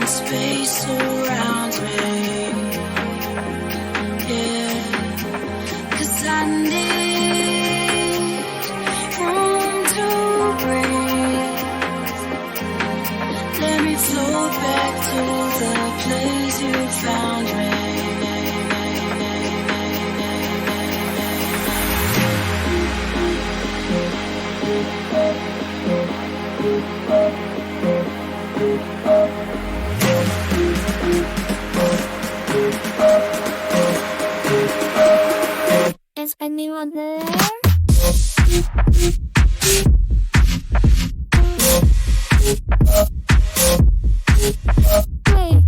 space around me. Yeah, 'cause I need room to breathe. Let me float back to the place you found me. Is anyone there? Wait.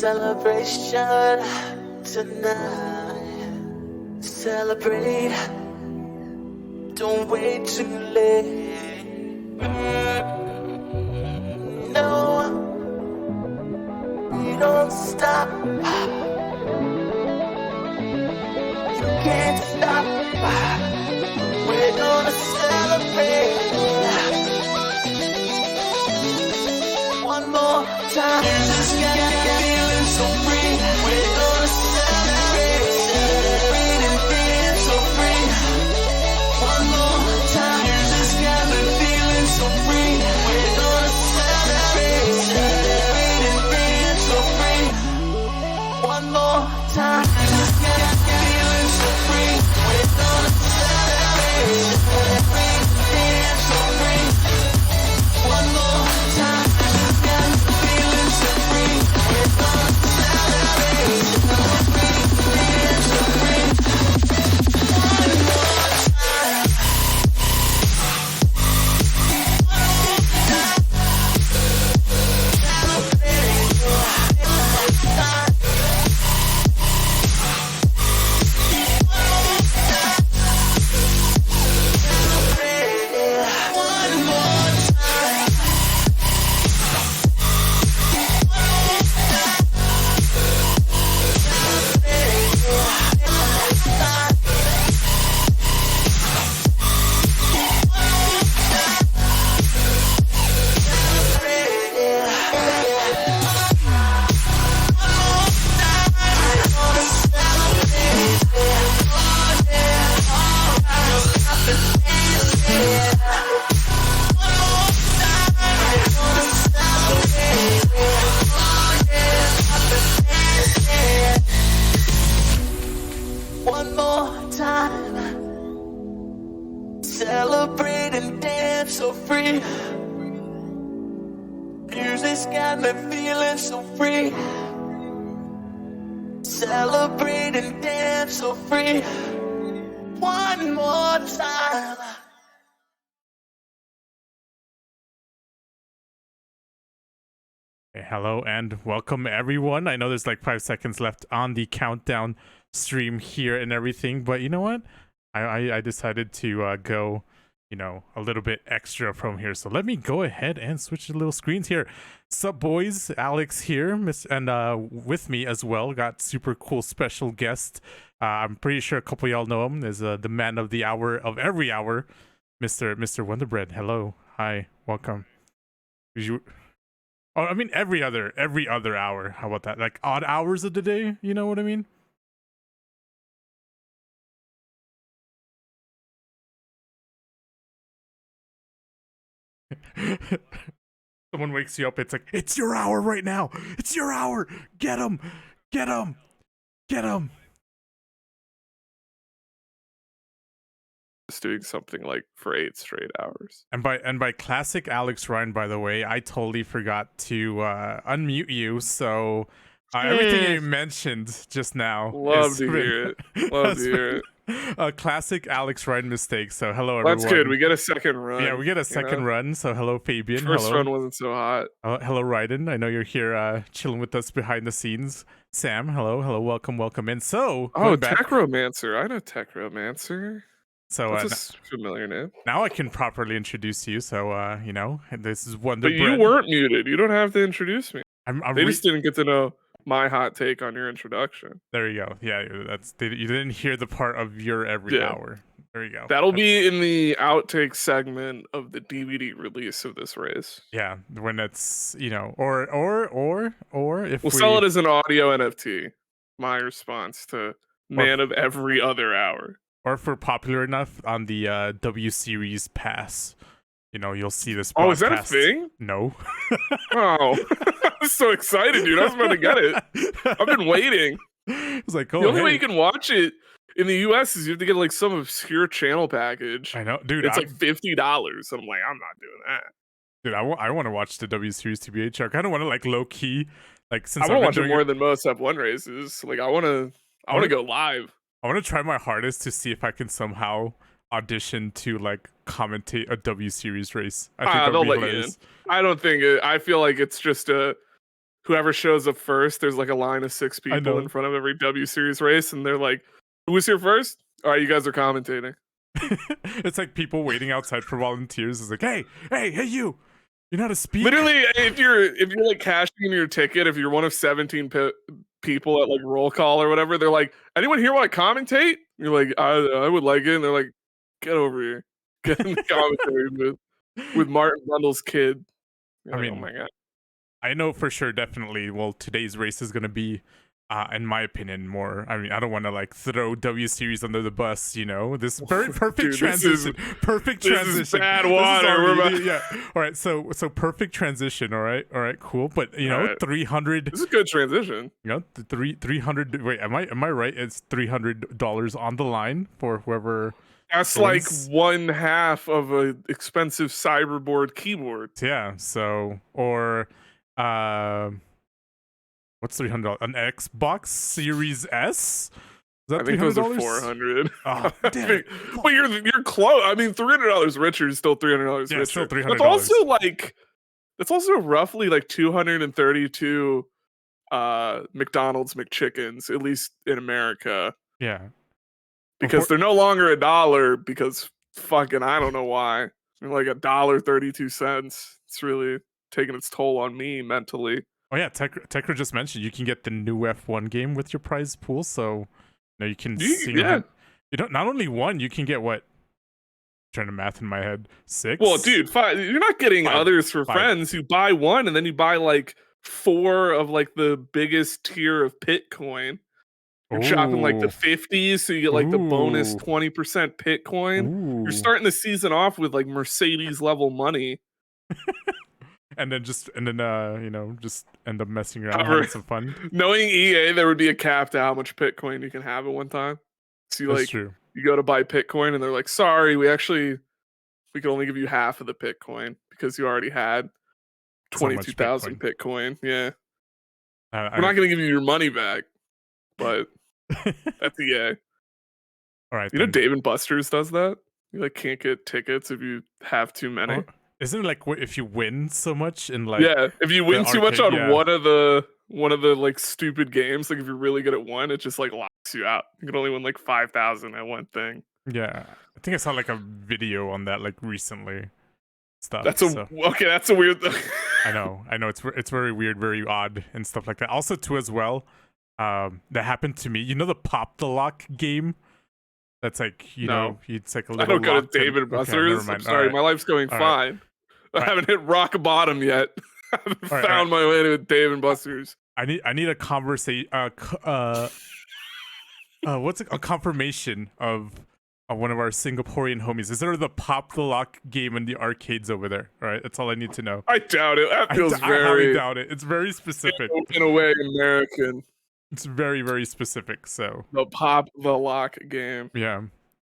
celebration tonight. Celebrate, don't wait too late. No, we don't stop. You can't stop. We're gonna celebrate one more time. This got feeling so free. We're gonna celebrate, celebrate and dance so free. One more time. This got me feeling so free. We're gonna celebrate, celebrate and dance so free. One more time. This got me feeling so free. We're gonna celebrate, celebrate and dance so free. One more time. This got me feeling so free. We're gonna celebrate, celebrate and dance so free. One more time. One more time. One more time. Celebrate and dance so free. Music's got me feeling so free. Celebrate and dance so free. One more time. Hey, hello and welcome everyone. I know there's like 5 seconds left on the countdown stream here and everything, but you know what? I decided to go, a little bit extra from here. So let me go ahead and switch the little screens here. Sup boys, Alex here, and with me as well, got super cool special guest. I'm pretty sure a couple of y'all know him. Is the man of the hour of every hour, Mr. Wonderbread. Hello, hi, welcome. Oh, I mean every other hour. How about that? Like odd hours of the day, you know what I mean? Someone wakes you up, it's like, it's your hour right now. It's your hour. Get him. Get him. Get him. Just doing something like for 8 straight hours. And by classic Alex Ryan, by the way, I totally forgot to unmute you, so everything you mentioned just now. Love to hear it. Love to hear it. A classic Alex Ryan mistake. So hello everyone. That's good. We get a second run. Yeah, we get a second run. So hello Fabian. First hello. run wasn't so hot. Hello Ryden. I know you're here chilling with us behind the scenes. Sam, hello, welcome in. So Techromancer. I know Techromancer. So that's a familiar name. Now I can properly introduce you. So this is Wonder But you weren't muted. You don't have to introduce me. They just didn't get to know my hot take on your introduction. There you go. Yeah, you didn't hear the part of your every hour. There you go. That'll be in the outtake segment of the DVD release of this race. Yeah, when it's or if we'll sell it as an audio NFT. My response to Man of Every Other Hour. Or if we're popular enough on the W Series pass, you'll see this broadcast. Oh, is that a thing? No. Oh, I'm so excited, dude. I was about to get it. I've been waiting. It's like, the only way you can watch it in the US is you have to get like some obscure channel package. I know, dude. It's like $50. I'm like, I'm not doing that. Dude, I want to watch the W Series TBH. I kind of want to like low key, like since I want to watch it more than most F1 races. Like I want to go live. I want to try my hardest to see if I can somehow audition to like commentate a W Series race. I think they'll let you in. I don't think it. I feel like it's just whoever shows up first, there's like a line of 6 I people in know. front of every W Series race, and they're like, "Who was here first? All right, you guys are commentating." It's like people waiting outside for volunteers. It's like, hey, you know how to speak? Literally, if you're like cashing in your ticket, if you're one of 17 people at like roll call or whatever, they're like, "Anyone here want to commentate?" You're like, I would like it," and they're like, "Get over here, get in the commentary with Martin Brundle's kid." You're I like, "Oh mean, my god." I know for sure, definitely. Well, today's race is gonna be, in my opinion, more. I mean, I don't want to like throw W Series under the bus. You know, this very perfect Dude, transition. Perfect transition. This is bad water. Yeah. All right. So perfect transition. All right. Cool. But you know, Right. 300. This is a good transition. You know, 300. Wait, am I right? It's $300 on the line for whoever. That's wins. like one half of an expensive cyberboard keyboard. Yeah. So what's $300? An Xbox Series S? Is that I think those are 400. Oh, damn. But you're close. I mean, $300 richer is still $300 richer. Still $300. That's also like roughly like 232 McDonald's McChickens, at least in America, Yeah. because they're no longer $1 because fucking I don't know why. They're like $1.32. It's really taking its toll on me mentally. Oh yeah, Tekra just mentioned you can get the new F1 game with your prize pool, so you can Yeah. You don't not only one, you can get what? Trying to math in my head. 6? Well, dude, 5. You're not getting others for 5. friends. You buy one and then you buy like 4 of like the biggest tier of Bitcoin. You're chopping like the 50s, so you get like the bonus 20% Bitcoin. You're starting the season off with like Mercedes level money. and then just end up messing around, having some fun. Knowing EA, there would be a cap to how much Bitcoin you can have at one time. So That's true. You go to buy Bitcoin and they're like, "Sorry, we could only give you half of the Bitcoin because you already had 22,000 Bitcoin." Yeah. We're not going to give you your money back, but that's EA. All right. You know Dave & Buster's does that? You like can't get tickets if you have too many. Isn't it like if you win so much in like if you win too much on one of the like stupid games, like if you're really good at one, it just like locks you out. You can only win like 5,000 at one thing. Yeah, I think I saw like a video on that like recently. Stuff. That's a weird thing. I know. It's very weird, very odd, and stuff like that. Also, too, as well, that happened to me. You know the Pop the Lock game. That's like it's like a little. I don't go to Dave & Buster's. I'm sorry, my life's going fine. I haven't hit rock bottom yet. I haven't found my way to Dave & Buster's. I need a conversation. What's a confirmation of one of our Singaporean homies? Is there the Pop the Lock game in the arcades over there? All right, that's all I need to know. I doubt it. That feels I highly doubt it. It's very specific. In a way, American. It's very, very specific. So the Pop the Lock game. Yeah,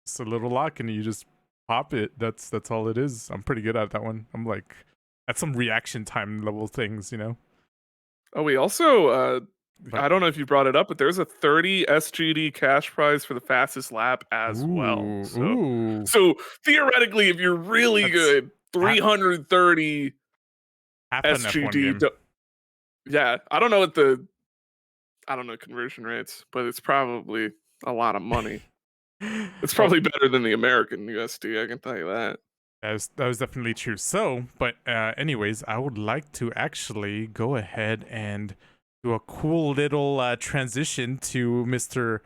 it's a little lock and you just pop it. That's all it is. I'm pretty good at that one. I'm like at some reaction time level things, you know. Oh, we also I don't know if you brought it up, but there's a 30 SGD cash prize for the fastest lap as well. So theoretically, if you're really good, 330 SGD. Yeah, I don't know conversion rates, but it's probably a lot of money. It's probably better than the American USD, I can tell you that. That was definitely true. So, but anyways, I would like to actually go ahead and do a cool little transition to Mr.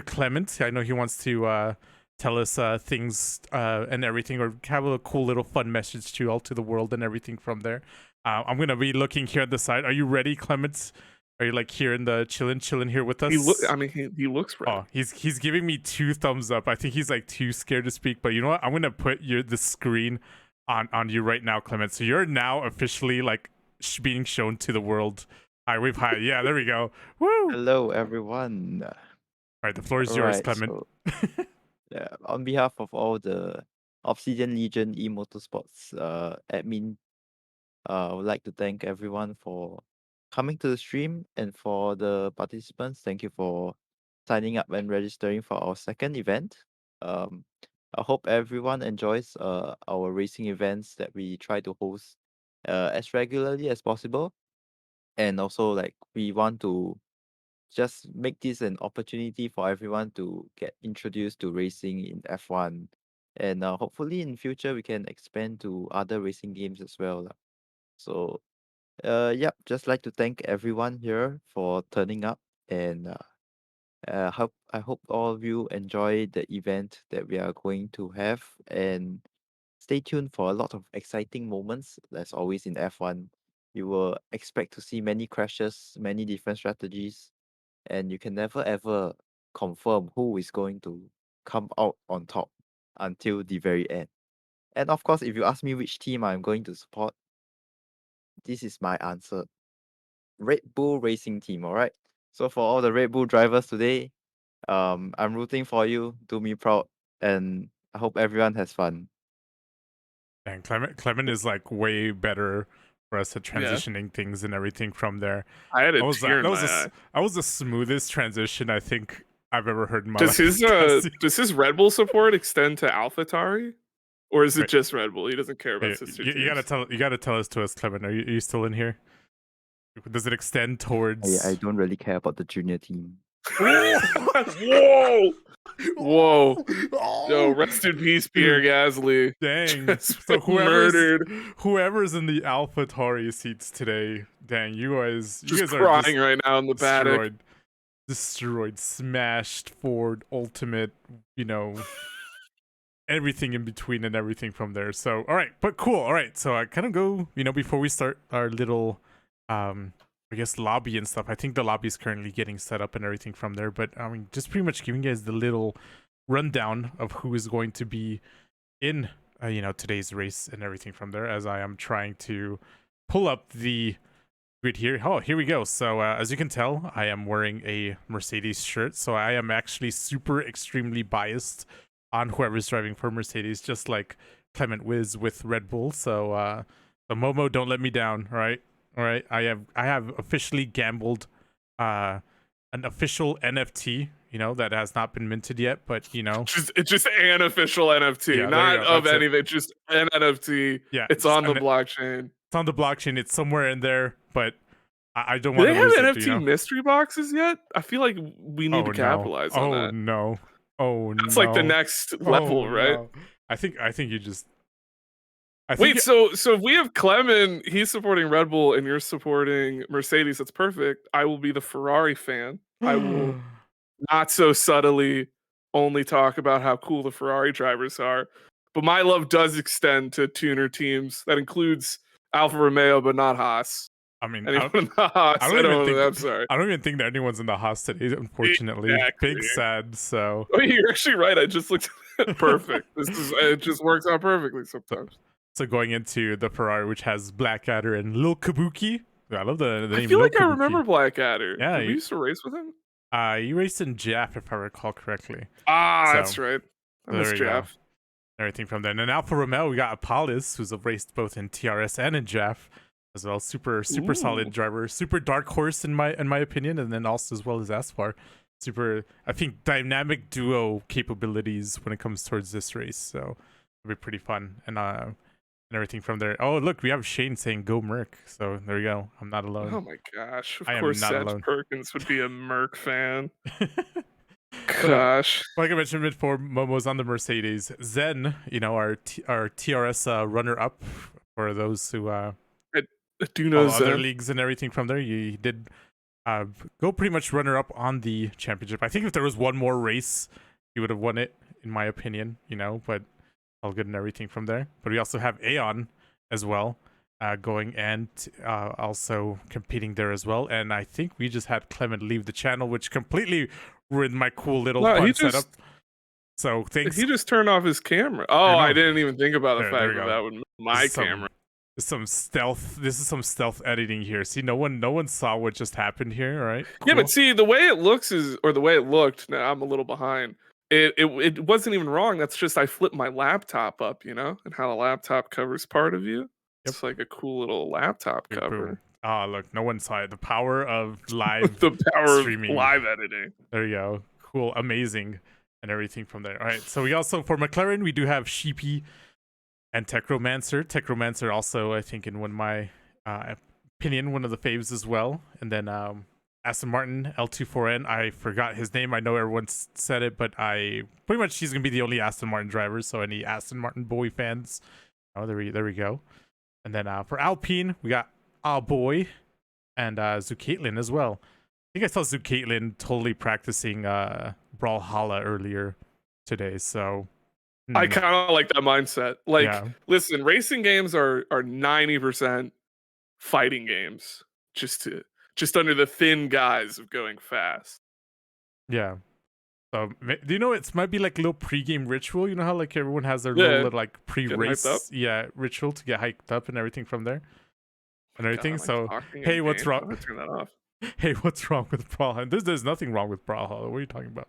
Clement. I know he wants to tell us things and everything, or have a cool little fun message to the world and everything from there. I'm gonna be looking here at the side. Are you ready, Clement? Are you like here in the chilling here with us? He looks ready. Oh, he's giving me 2 thumbs up. I think he's like too scared to speak. But you know what? I'm gonna put the screen on you right now, Clement. So you're now officially like being shown to the world. Hi, wave hi. Yeah, there we go. Woo! Hello, everyone. All right, the floor is yours, Clement. So, yeah, on behalf of all the Obsidian Legion EMotorsports admin, I would like to thank everyone for coming to the stream, and for the participants, thank you for signing up and registering for our second event. I hope everyone enjoys our racing events that we try to host as regularly as possible. And also, like, we want to just make this an opportunity for everyone to get introduced to racing in F1. And hopefully in future we can expand to other racing games as well. Lah. So yep, just like to thank everyone here for turning up, and I hope all of you enjoy the event that we are going to have, and stay tuned for a lot of exciting moments. As always in F1, you will expect to see many crashes, many different strategies, and you can never ever confirm who is going to come out on top until the very end. And of course, if you ask me which team I'm going to support, this is my answer. Red Bull Racing Team, all right? So for all the Red Bull drivers today, I'm rooting for you. Do me proud, and I hope everyone has fun. And Clement is like way better for us at Yeah. transitioning things and everything from there. I had a That was tear in my that eye. was the smoothest transition I think I've ever heard in my Does life. his Red Bull support extend to AlphaTauri, or is it Wait. just Red Bull? He doesn't care about Hey, sister you teams. gotta tell us to us, Clement. Are you still in here? Does it extend towards? I don't really care about the junior team. Whoa! Whoa! Oh! Yo, rest in peace, Pierre Gasly. Dang! Just So murdered. whoever's in the AlphaTauri seats today, dang, you guys Just are crying right now in the paddock. destroyed, smashed Ford Ultimate, you know, everything in between and everything from there. So, all right, but cool. All right, so I kind of go, before we start our little, I guess lobby and stuff. I think the lobby is currently getting set up and everything from there. But I mean, just pretty much giving you guys the little rundown of who is going to be in, today's race and everything from there. As I am trying to pull up the grid here. Oh, here we go. So as you can tell, I am wearing a Mercedes shirt. So I am actually super extremely biased on whoever's driving for Mercedes, just like Clement Wiz with Red Bull. So the Momo, don't let me down, all right. I have officially gambled an official NFT, that has not been minted yet, but it's just an official NFT, Yeah, not of That's anything, just an NFT. Yeah, it's on the blockchain. It's on the blockchain. It's somewhere in there, but I don't Do want they to lose have it. NFT mystery boxes yet? I feel like we need to capitalize on that. No. Oh no. That's like the next level, right? No. I think you just. Wait, so if we have Clement, he's supporting Red Bull, and you're supporting Mercedes. That's perfect. I will be the Ferrari fan. I will not so subtly only talk about how cool the Ferrari drivers are, but my love does extend to tuner teams. That includes Alfa Romeo, but not Haas. I mean, anyone in the Haas? I'm sorry. I don't even think that anyone's in the Haas today, unfortunately. Exactly. Big sad. So. Oh, you're actually right. I just looked at it. Perfect. It just works out perfectly sometimes. So going into the Ferrari, which has Blackadder and Lil Kabuki. I love the name. I feel like Lil I Kabuki. remember Blackadder. Yeah, we used to race with him. You raced in Jaff, if I recall correctly. That's right. I miss Jaff. Everything from there. And then Alfa Romeo, we got Apollos, who's raced both in TRS and in Jaff as well. Super solid driver, super dark horse in my opinion, and then also as well as Aspar. Super, I think, dynamic duo capabilities when it comes towards this race. So it'll be pretty fun and everything from there. Oh, look, we have Shane saying go Merc. So there we go. I'm not alone. Oh my gosh. Of course, Seth Perkins would be a Merc fan. Gosh. Like I mentioned before, Momo's on the Mercedes. Zen, our TRS runner-up for those who I do know other leagues and everything from there. You did go pretty much runner-up on the championship. I think if there was one more race, he would have won it, in my opinion, but all good and everything from there. But we also have Aeon as well going and also competing there as well. And I think we just had Clement leave the channel, which completely ruined my cool little fun setup. So thanks. He just turned off his camera. Oh, I didn't even think about the fact that would my camera. This is some stealth editing here. See, no one saw what just happened here, right? Cool. Yeah, but see, the way it looks the way it looked, now I'm a little behind. It wasn't even wrong. That's just I flipped my laptop up, and how the laptop covers part of you. It's like a cool little laptop cover. Ah, look, no one saw it. The power of live the power streaming. Of live editing. There you go. Cool, amazing, and everything from there. All right, so we also, for McLaren, we do have Sheepy and Techromancer. Techromancer also, I think, in one of my Pinion, one of the faves as well, and then Aston Martin L24N. I forgot his name. I know everyone said it, but I pretty much he's gonna be the only Aston Martin driver. So any Aston Martin boy fans, oh there we go. And then for Alpine, we got Boy and Zucaitlin as well. I think I saw Zucaitlin totally practicing Brawlhalla earlier today. So I kind of like that mindset. Like, listen, racing games are 90% fighting games, just under the thin guise of going fast. Yeah. So do you know it might be like a little pre-game ritual? You know how like everyone has their little like pre-race ritual to get hyped up and everything from there and everything. So hey, what's wrong? Turn that off. Hey, what's wrong with Brawlhalla? There's nothing wrong with Brawlhalla. What are you talking about?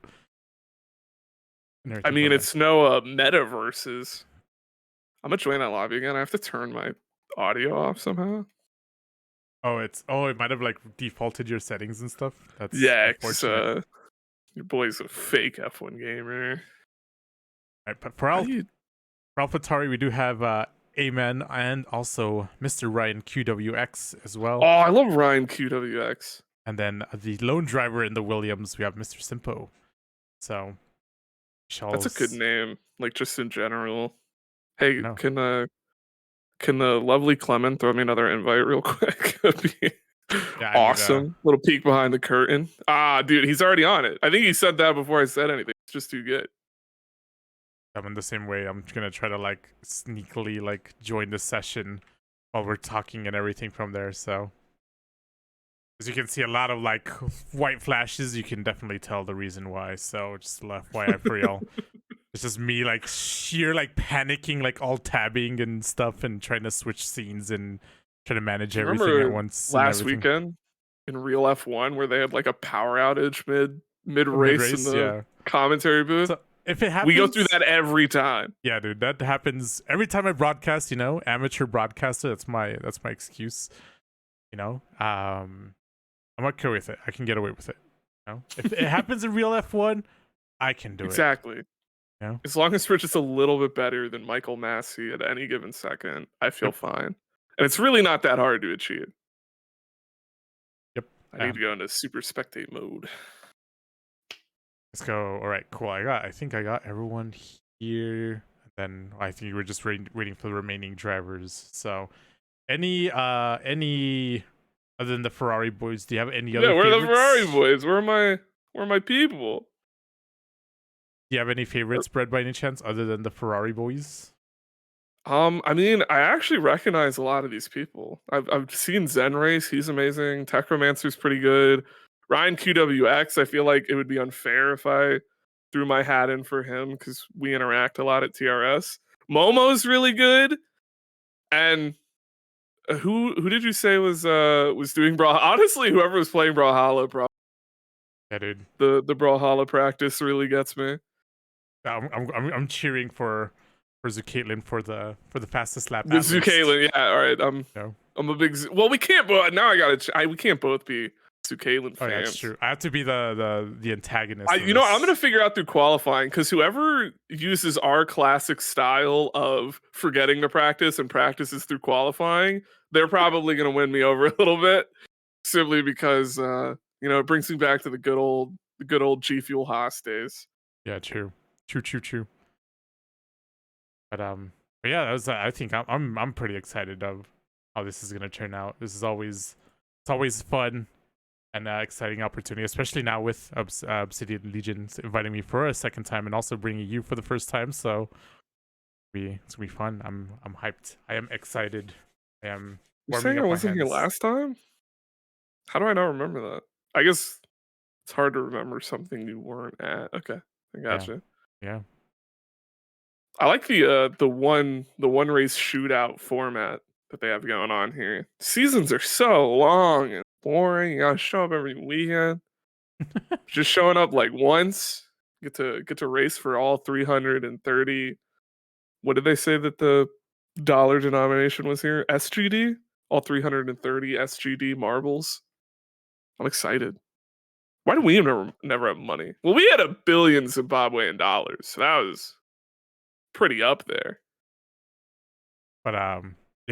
I mean, it's no metaverses. I'm gonna join that lobby again. I have to turn my audio off somehow. Oh, it might have like defaulted your settings and stuff. That's unfortunate. Your boy's a fake F1 gamer. Right, but for AlphaTauri, we do have Amen and also Mr. Ryan QWX as well. Oh, I love Ryan QWX. And then the lone driver in the Williams, we have Mr. Simpo. So that's a good name, like just in general. Hey, can the lovely Clement throw me another invite real quick? That'd be awesome. Little peek behind the curtain. Dude, he's already on it. I think he said that before I said anything. It's just too good. I'm in the same way. I'm gonna try to like sneakily like join the session while we're talking and everything from there. So as you can see, a lot of like white flashes. You can definitely tell the reason why. So just FYI for y'all. It's just me like sheer like panicking, like all tabbing and stuff and trying to switch scenes and trying to manage everything at once. Last weekend in Real F1 where they had like a power outage mid race in the commentary booth. So if it happens, we go through that every time. Yeah, dude, that happens every time I broadcast. You know, amateur broadcaster. That's my excuse. You know, I'm okay with it. I can get away with it. You know, if it happens in Real F1, I can do it. Exactly. Yeah. As long as we're just a little bit better than Michael Massey at any given second, I feel fine. And it's really not that hard to achieve. Yep. I need to go into super spectate mode. Let's go. All right, cool. I think I got everyone here. Then I think you were just waiting for the remaining drivers. So any other than the Ferrari boys, do you have any other we're favorites? The Ferrari boys. Where are my people? Do you have any favorites, Brett, by any chance, other than the Ferrari boys? I mean, I actually recognize a lot of these people. I've seen Zen Race, he's amazing. Techromancer's pretty good. Ryan QWX, I feel like it would be unfair if I threw my hat in for him because we interact a lot at TRS. Momo's really good. And who did you say was doing Brawlhalla? Honestly, whoever was playing Brawlhalla, bro. Yeah, dude. The Brawlhalla practice really gets me. I'm cheering for Zucaitlin for the fastest lap. Zucaitlin, yeah. All right, I'm a big. Well, we can't. But now we can't both be Zucaitlin fans. Oh, yeah, that's true. I have to be the antagonist. I'm gonna figure out through qualifying because whoever uses our classic style of forgetting to practice and practices through qualifying, they're probably gonna win me over a little bit, simply because it brings me back to the good old G Fuel Haas days. Yeah, true. But yeah, that was. I think I'm pretty excited of how this is gonna turn out. It's always fun and exciting opportunity, especially now with Obsidian Legion inviting me for a second time and also bringing you for the first time. So it's gonna be fun. I'm hyped. I am excited. I am. You're saying I wasn't here last time? How do I not remember that? I guess it's hard to remember something you weren't at. Okay, I gotcha. Yeah. I like the one race shootout format that they have going on here. Seasons are so long and boring. You gotta show up every weekend. Just showing up like once, get to race for all 330. What did they say that the dollar denomination was here? SGD? All 330 SGD marbles. I'm excited. Why do we never have money? Well, we had $1 billion Zimbabwean dollars, so that was pretty up there. But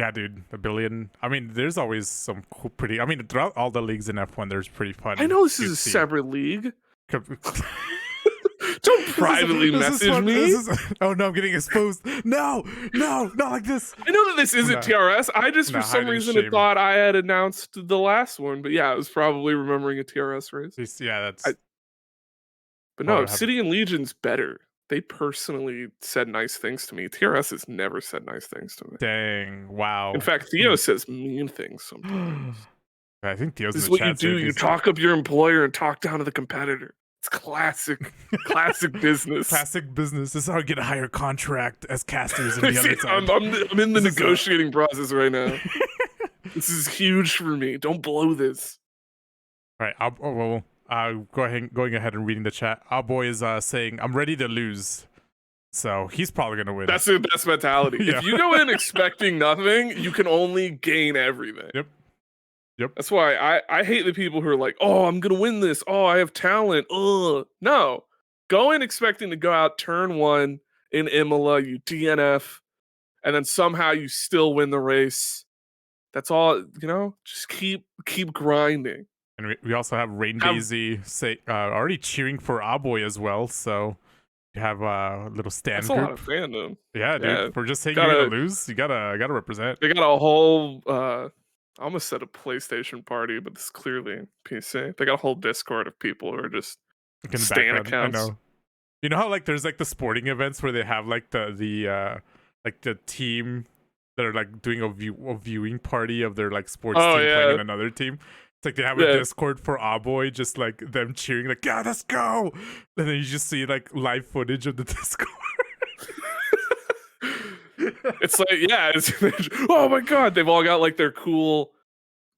Yeah, dude, a billion. I mean, there's always some cool, pretty. I mean, throughout all the leagues in F1, there's pretty fun. I know this is a cutesy- separate league. This Don't is- privately this is message fun- me. this is- oh no, I'm getting exposed. No, not like this. I know that this isn't No. TRS. I just, No, for some hide in reason, shame. thought I had announced the last one. But yeah, I was probably remembering a TRS race. Yeah, that's. But Well, no, I have- Obsidian Legion's better. They personally said nice things to me. TRS has never said nice things to me. Dang! Wow. In fact, Theo says mean things sometimes. I think Theo's This in is the what you chat do. saying You talk up your employer and talk down to the competitor. It's classic, classic business. Classic business. This is how you get a higher contract as casters in the See, other side. I'm in the This is a- negotiating process right now. This is huge for me. Don't blow this. All right. Going ahead and reading the chat. Our boy is saying, "I'm ready to lose," so he's probably gonna win. That's the best mentality. Yeah. If you go in expecting nothing, you can only gain everything. Yep. That's why I hate the people who are like, "Oh, I'm gonna win this. Oh, I have talent." Ugh. No, go in expecting to go out turn one in Imola, you DNF, and then somehow you still win the race. That's all. You know, just keep grinding. And we also have Rain Have- Daisy already cheering for our boy as well. So you have a little stand That's a lot group. of fandom. Yeah, dude. Yeah. For just saying Gotta- you're gonna lose, you gotta represent. They got a whole. I almost said a PlayStation party, but it's clearly PC. They got a whole Discord of people who are just In the Stan background, accounts. I know. You know how like there's like the sporting events where they have like the team that are like doing a viewing party of their like sports Oh, team yeah. playing in another team. It's like they have Yeah. a Discord for our boy, just like them cheering, like, "Yeah, let's go!" And then you just see like live footage of the Discord. It's like, yeah, oh my god, they've all got like their cool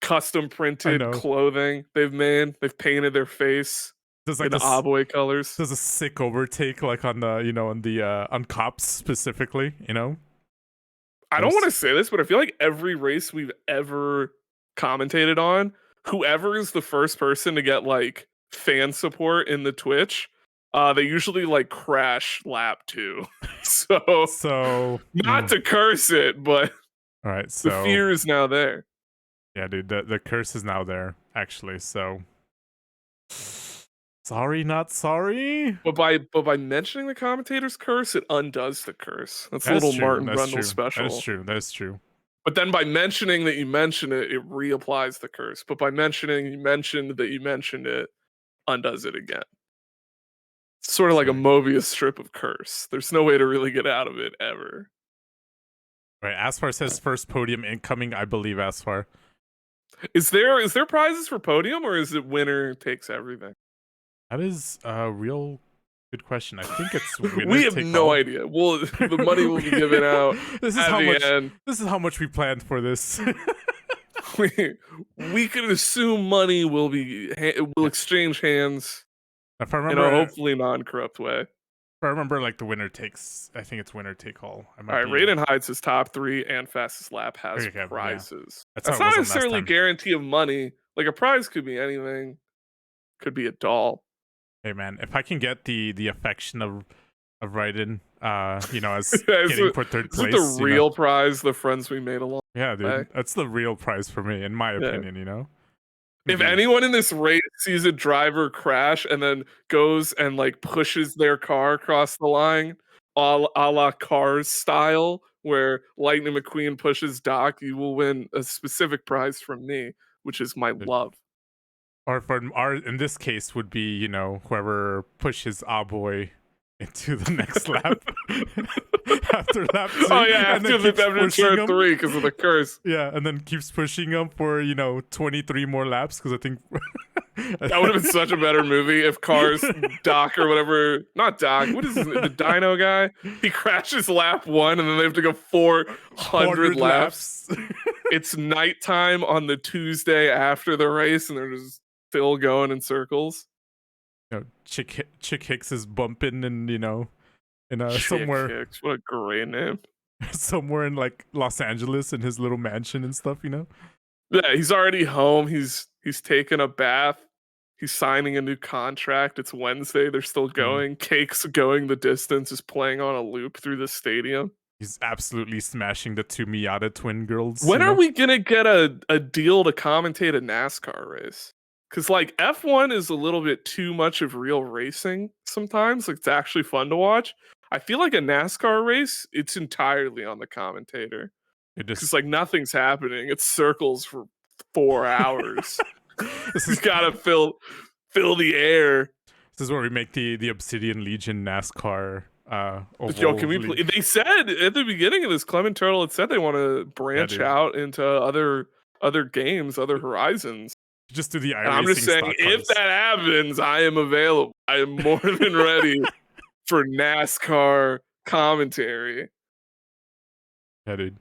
custom printed know. clothing they've made. They've painted their face There's in like the this, Aboy colors. there's a sick overtake like on the on cops specifically, you know. I don't there's- want to say this, but I feel like every race we've ever commentated on, whoever is the first person to get like fan support in the Twitch, they usually like crash lap 2. So So not to curse it, but all right, the so fear is now there. yeah, dude, the curse is now there actually. So sorry, not sorry. But by mentioning the commentator's curse, it undoes the curse. That's a That's little true, Martin that's Brundle true, special. That's true. That's true. But then by mentioning that you mention it, it reapplies the curse. But by mentioning you mentioned that you mentioned it, undoes it again. It's sort of like a Sorry. Mobius strip of curse. There's no way to really get out of it ever. Right, Asfar says first podium incoming. I believe Asfar. Is there prizes for podium, or is it winner takes everything? That is a real good question. I think it's winner We have take no all. idea. Well, the money will be given out This is at how the much. end. This is how much we planned for this. We can assume money will will exchange hands If I in remember, a hopefully non-corrupt way. if I remember, like the winner takes. I think it's winner take all. I might All right, be- Raiden hides his top 3 and fastest lap has Okay, yeah. prizes. That's That's how it not was on last necessarily time. guarantee of money. Like a prize could be anything. Could be a doll. Hey man, if I can get the affection of Raiden, as Yeah, getting for third Is it place, the you know? real prize? The friends we made along. Yeah, dude, way? that's the real prize for me, in my Yeah. opinion. You know. If Maybe- anyone in this race sees a driver crash and then goes and like pushes their car across the line, a la Cars style, where Lightning McQueen pushes Doc, you will win a specific prize from me, which is my love. or for our in this case would be whoever pushes our boy into the next lap after lap 2. Oh yeah, and then after keeps pushing turn him. 3 because of the curse. Yeah, and then keeps pushing him for 23 more laps because I think That would have been such a better movie if Cars, Doc or whatever, not Doc, what is the Dino guy? He crashes lap 1 and then they have to go 400 laps. It's nighttime on the Tuesday after the race and they're just still going in circles. Chick Hicks is bumping and Chick somewhere Hicks, what a great name. somewhere in like Los Angeles in his little mansion and stuff. Yeah, he's already home. He's taken a bath. He's signing a new contract. It's Wednesday. They're still going. Cake's going the distance, is playing on a loop through the stadium. He's absolutely smashing the two Miata twin girls. When you are know? we gonna get a deal to commentate a NASCAR race? Because like F1 is a little bit too much of real racing sometimes. Like it's actually fun to watch. I feel like a NASCAR race, it's entirely on the commentator. It Because just like nothing's happening. It's circles for 4 hours. this You is gotta fill the air. this is where we make the Obsidian Legion NASCAR Yo, can we? league. They said at the beginning of this, Clement Turtle had said they want to branch dude. out into other games, other horizons. Just do the And I'm just iRacing saying, stock if cars. that happens, I am available. I am more than ready for NASCAR commentary. Yeah, dude.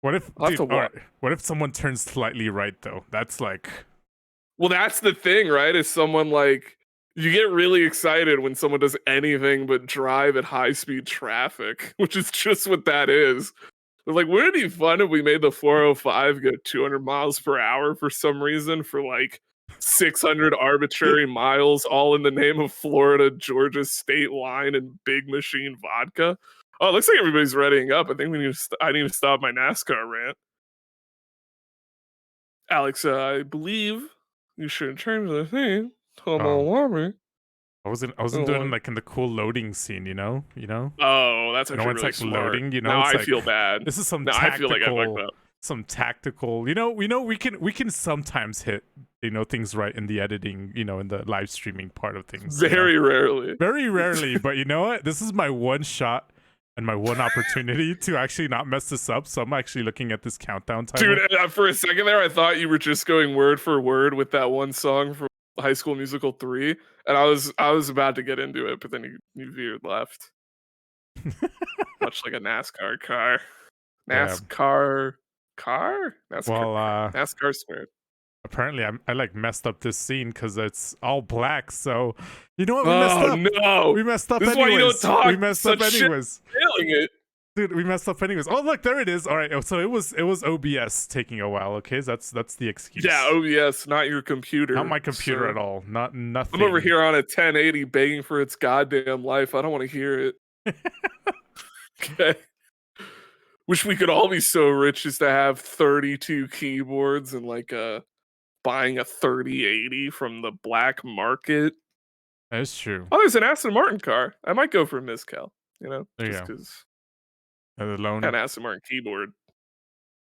What if I'll have dude, to watch. what if someone turns slightly right though? That's like Well, that's the thing, right? Is someone like you get really excited when someone does anything but drive at high speed traffic, which is just what that is. They're like, wouldn't it be fun if we made the 405 go 200 miles per hour for some reason for like 600 arbitrary miles, all in the name of Florida Georgia state line and big machine vodka? Oh, it looks like everybody's readying up. I think I need to stop my NASCAR rant. Alex, I believe you should change the thing. Come on, Lobby. I wasn't doing like in the cool loading scene, you know? Oh, that's You actually know, when it's really like smart. loading, you know, Now it's I like, feel bad. This is some Now I feel tactical, like I fucked up. some tactical. You know, we can sometimes hit things right in the editing, in the live streaming part of things. Very rarely. Very rarely, but you know what? This is my one shot and my one opportunity to actually not mess this up. So I'm actually looking at this countdown timer. Dude, for a second there, I thought you were just going word for word with that one song from High School Musical 3, and I was about to get into it, but then you veered left. Much like a NASCAR car. NASCAR car? NASCAR squared. Apparently I like messed up this scene because it's all black. So you know what? We messed up. No. We messed up This is anyways. why you don't talk We messed up such anyways. Failing it. Dude, we messed up anyways. Oh look, there it is. All right, so it was OBS taking a while. Okay, that's the excuse. Yeah, OBS, not your computer. Not my computer sir. at all. Nothing. I'm over here on a 1080 begging for its goddamn life. I don't want to hear it. Okay. Wish we could all be so rich as to have 32 keyboards and like buying a 3080 from the black market. That's true. Oh, there's an Aston Martin car. I might go for a Mizcal, just because. Alone. An Aston Martin keyboard.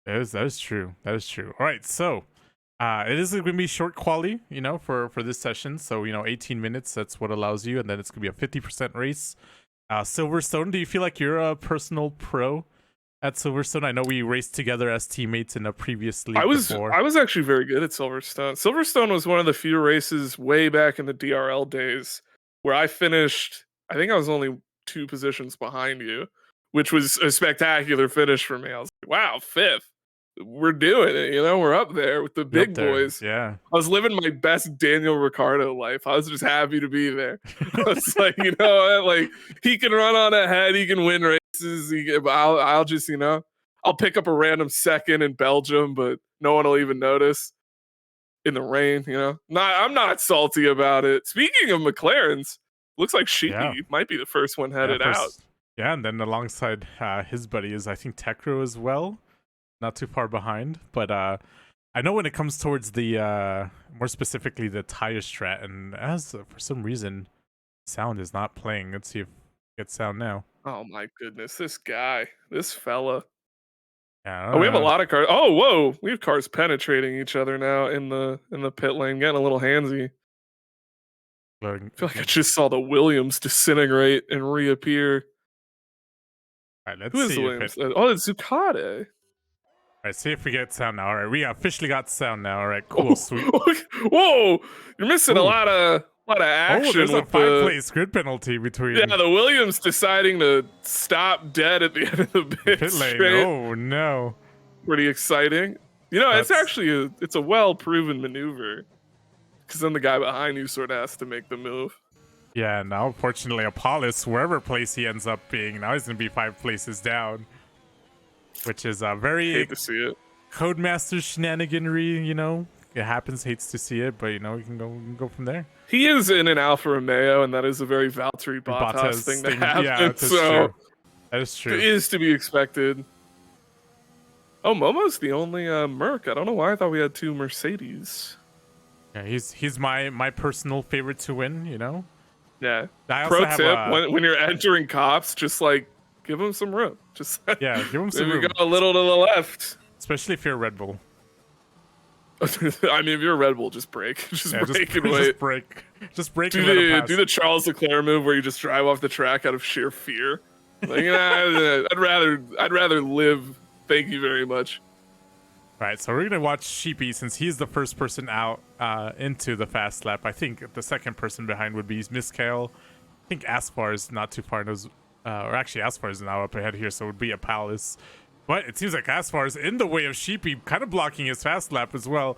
That is true. All right, so it is going to be short quali, for this session. So 18 minutes. That's what allows you, and then it's going to be a 50% race. Silverstone, do you feel like you're a personal pro at Silverstone? I know we raced together as teammates in a previous league before. I was actually very good at Silverstone. Silverstone was one of the few races way back in the DRL days where I finished. I think I was only 2 positions behind you, which was a spectacular finish for me. I was like, wow, 5th. We're doing it, we're up there with the big boys. Yeah. I was living my best Daniel Ricciardo life. I was just happy to be there. I was like, like he can run on ahead, he can win races. I'll just, I'll pick up a random second in Belgium, but no one will even notice in the rain, I'm not salty about it. Speaking of McLarens, looks like Sheepy might be the first one headed out. Yeah, and then alongside his buddy is, I think, Tekro as well. Not too far behind. But I know when it comes towards the, more specifically, the tire strat, and for some reason, sound is not playing. Let's see if we get sound now. Oh my goodness, this fella. Yeah, we have a lot of cars. Oh, whoa, we have cars penetrating each other now in the pit lane, getting a little handsy. I feel like I just saw the Williams disintegrate and reappear. All right, let's Who is see. the Williams? Oh, it's Zuccotti. All right, see if we get sound now. All right, we officially got sound now. All right, cool, sweet. Whoa, you're missing a lot of action. There's a with 5-place grid penalty between. Yeah, the Williams deciding to stop dead at the end of the pit lane. straight. Oh no! Pretty exciting. It's actually a well-proven maneuver, because then the guy behind you sort of has to make the move. Yeah, now unfortunately Apollos, wherever place he ends up being, now he's gonna be 5 places down, which is very hate to see it. Codemaster shenaniganry. It happens. Hates to see it, but you can go from there. He is in an Alfa Romeo, and that is a very Valtteri Bottas thing to happen. Yeah, so true. That is true. It is to be expected. Oh, Momo's the only Merc. I don't know why I thought we had 2 Mercedes. Yeah, he's my personal favorite to win. You know. Yeah. I also Pro have tip: when you're entering cops, just like give them some room. Just yeah, give him some maybe room. go a little to the left. Especially if you're a Red Bull. I mean, if you're a Red Bull, just brake. Just Yeah, brake and wait. Just brake. Do the Charles Leclerc move where you just drive off the track out of sheer fear. Like, I'd rather live. Thank you very much. All right, so we're gonna watch Sheepy since he's the first person out into the fast lap. I think the second person behind would be Miskael. I think Aspar is not too far. Or actually, Aspar is now up ahead here, so it would be a Palace. But it seems like Aspar is in the way of Sheepy, kind of blocking his fast lap as well.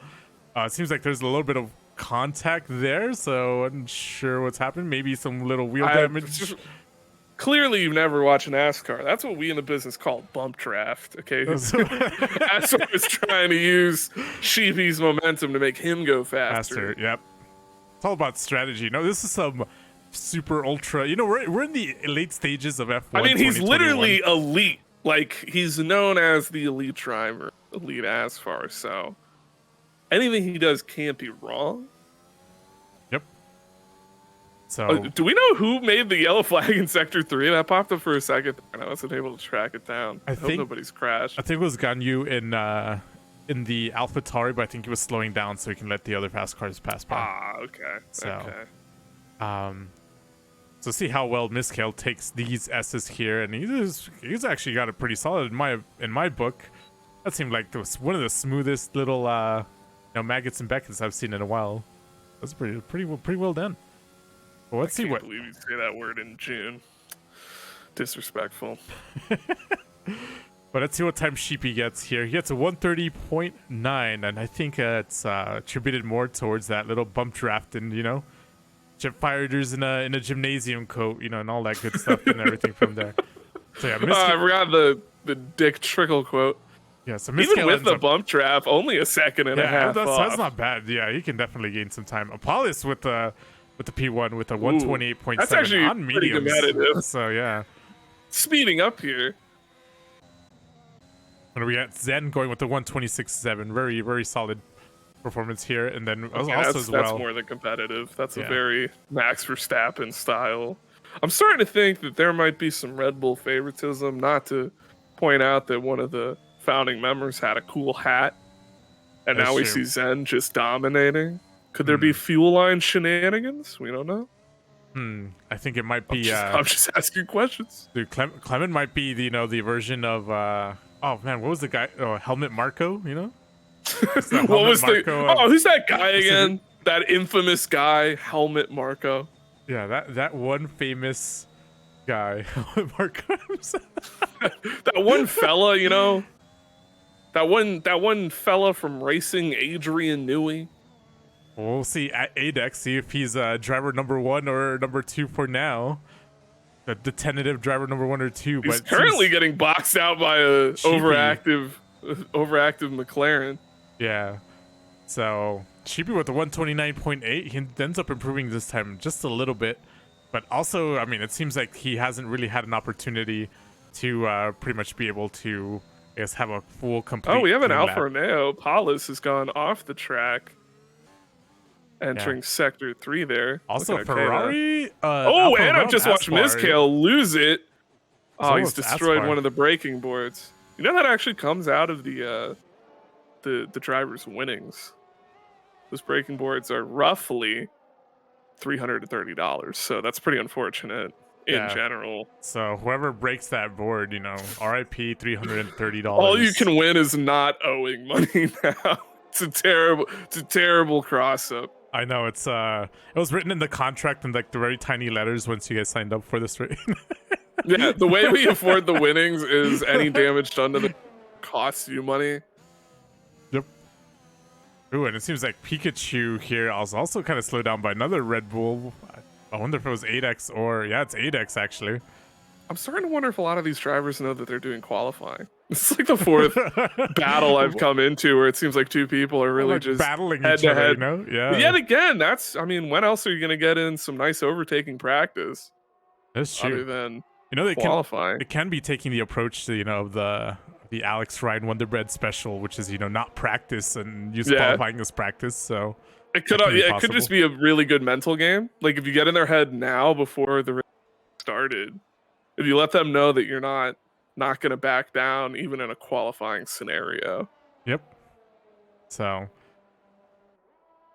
It seems like there's a little bit of contact there, so I'm not sure what's happened. Maybe some little wheel damage. Clearly, you've never watched NASCAR. That's what we in the business call bump draft. Okay, Aspar is trying to use Sheepy's momentum to make him go faster. Yep. It's all about strategy. No, this is some super ultra. You know, we're in the late stages of F1. I mean, he's literally elite. Like, he's known as the elite driver, elite Aspar. So anything he does can't be wrong. Yep. So do we know who made the yellow flag in Sector 3? That popped up for a second, and I wasn't able to track it down. I hope nobody's crashed. I think it was Ganyu in the AlphaTauri, but I think he was slowing down so he can let the other fast cars pass by. Ah, okay. So, so see how well Miskael takes these S's here, and he's actually got it pretty solid in my book. That seemed like one of the smoothest little maggots and Beckets I've seen in a while. That's pretty well done. Well, let's see what. I can't believe you say that word in June. Disrespectful. But let's see what time Sheepy gets here. He gets a 130.9, and I think it's attributed more towards that little bump draft and jet fighters in a gymnasium coat, and all that good stuff and everything from there. So yeah, I forgot the Dick Trickle quote. Yeah, so even with the bump trap, only a second and a half. That's not bad. Yeah, he can definitely gain some time. Apollos with the P1 with a 128.7 that's actually on pretty mediums. competitive. So yeah, speeding up here. And we got Zen going with the 126.7. Very, very solid performance here. And then that's more than competitive. That's a very Max Verstappen style. I'm starting to think that there might be some Red Bull favoritism. Not to point out that one of the founding members had a cool hat, and now we see Zen just dominating. Could there be fuel line shenanigans? We don't know. I think it might be. I'm just asking questions. Dude, Clement might be the version of. Oh man, what was the guy? Oh, Helmet Marco. What was Marco, who's that guy again? That infamous guy, Helmet Marco. Yeah, that one famous guy, Helmet Marco. That one fella, that one fella from racing, Adrian Newey. We'll see at ADEX, see if he's driver number 1 or number 2 for now. The tentative driver number 1 or 2. He's currently getting boxed out by a overactive McLaren. Yeah. So Sheepy with the 129.8, he ends up improving this time just a little bit. But also, I mean, it seems like he hasn't really had an opportunity to pretty much be able to, I guess, have a full complete. Oh, we have an Alfa Romeo. Paulus has gone off the track. Entering Sector 3 there. Also, Ferrari. And I've just watched Miskael lose it. Oh, he's destroyed Aspar. One of the braking boards. You know that actually comes out of the driver's winnings. Those braking boards are roughly $330, so that's pretty unfortunate in general. So whoever breaks that board, RIP $330. All you can win is not owing money now. It's a terrible cross up. I know it was written in the contract in like the very tiny letters once you guys signed up for this race. Yeah, the way we afford the winnings is any damage done to the costs you money. Yep. Ooh, and it seems like Pikachu here was also kind of slowed down by another Red Bull. I wonder if it was 8X or it's 8X actually. I'm starting to wonder if a lot of these drivers know that they're doing qualifying. This is like the 4th battle I've come into where it seems like 2 people are really just battling head each to other, head. Yeah. But yet again, when else are you going to get in some nice overtaking practice? That's true. Other than You know, qualifying. it can be taking the approach to, you know, the Alex Ryan Wonderbread special, which is, you know, not practice and use qualifying as practice. So it could just be a really good mental game. Like if you get in their head now before the race started, if you let them know that you're not going to back down even in a qualifying scenario. Yep. So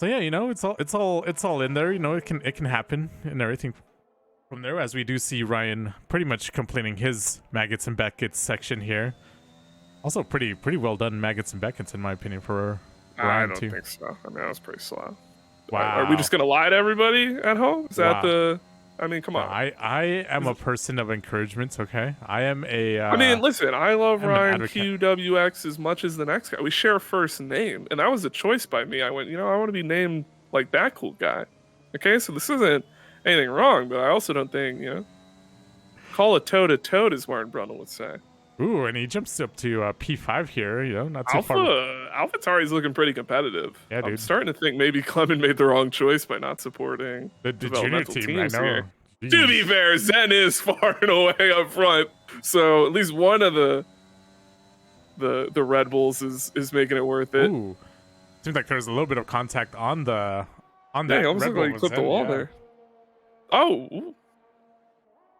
yeah, you know, it's all in there. You know, it can happen and everything from there, as we do see Ryan pretty much completing his Maggots and Beckett's section here. Also pretty well done Maggots and Beckett's in my opinion for Ryan I too. don't think so. I mean, that was pretty slow. Wow. Are we just gonna lie to everybody at home? Is that the? I mean, come on. I am a person of encouragement. Okay, I am a. I mean, listen. I love Ryan QWX as much as the next guy. We share a first name, and that was a choice by me. I went, you know, I want to be named like that cool guy. Okay, so this isn't anything wrong, but I also don't think, you know, call a toad, as Warren Brundle would say. Ooh, and he jumps up to P5 here. You know, not too far. AlphaTauri's looking pretty competitive. Yeah, dude. I'm starting to think maybe Clement made the wrong choice by not supporting the junior team. I know. Here. To be fair, Zen is far and away up front, so at least one of the Red Bulls is making it worth it. Ooh, seems like there's a little bit of contact on that. Almost Red looked like he clipped the wall there. Oh, ooh.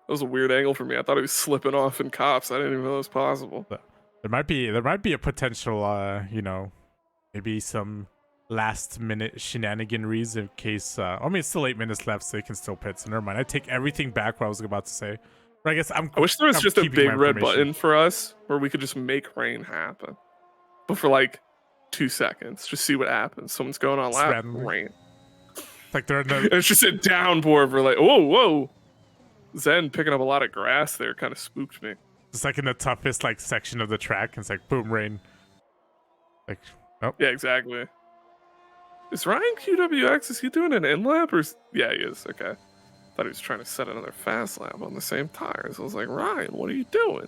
That was a weird angle for me. I thought he was slipping off in cops. I didn't even know it was possible. There might be a potential, you know, maybe some last minute shenaniganries in case. I mean, it's still 8 minutes left, so you can still pit. So never mind. I take everything back what I was about to say. But I guess I wish there was just a big red button for us where we could just make rain happen, but for like 2 seconds, just see what happens. Someone's going on lap, rain. It's like they're in the. It's just a downpour for like, whoa. Zen picking up a lot of grass there kind of spooked me. It's like in the toughest like section of the track, and it's like boom, rain. Like, nope. Yeah, exactly. Is Ryan QWX, is he doing an in lap or? Yeah, he is. Okay. Thought he was trying to set another fast lap on the same tires. I was like, Ryan, what are you doing?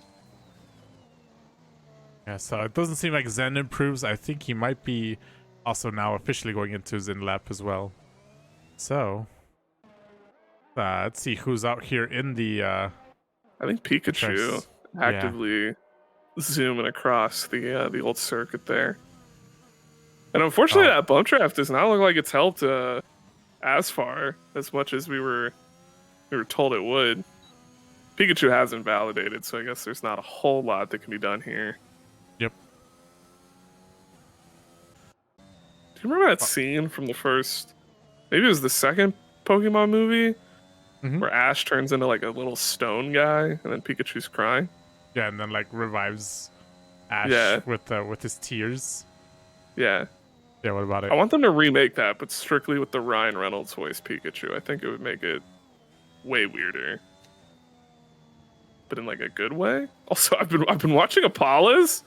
Yeah, so it doesn't seem like Zen improves. I think he might be also now officially going into his in lap as well. So let's see who's out here in the. I think Pikachu actively zooming across the old circuit there. And unfortunately, that bump draft does not look like it's helped as far as much as we were told it would. Pikachu hasn't validated, so I guess there's not a whole lot that can be done here. Yep. Do you remember that scene from the first, maybe it was the second Pokemon movie, where Ash turns into like a little stone guy and then Pikachu's crying? Yeah, and then like revives Ash with his tears. Yeah. Yeah, what about it? I want them to remake that, but strictly with the Ryan Reynolds voice Pikachu. I think it would make it way weirder, but in like a good way. Also, I've been watching Impalas.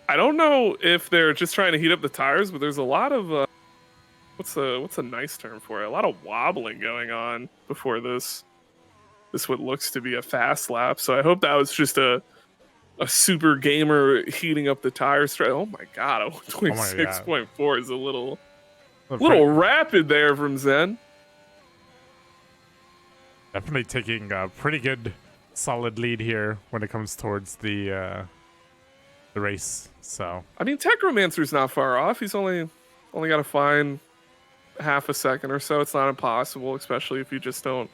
I don't know if they're just trying to heat up the tires, but there's a lot of what's a nice term for it? A lot of wobbling going on before this what looks to be a fast lap. So I hope that was just a super gamer heating up the tires. Oh my god, a 126.4 is a little rapid there from Zen. Definitely taking a pretty good solid lead here when it comes towards the race. So I mean, Techromancer's not far off. He's only got to find half a second or so. It's not impossible, especially if you just don't.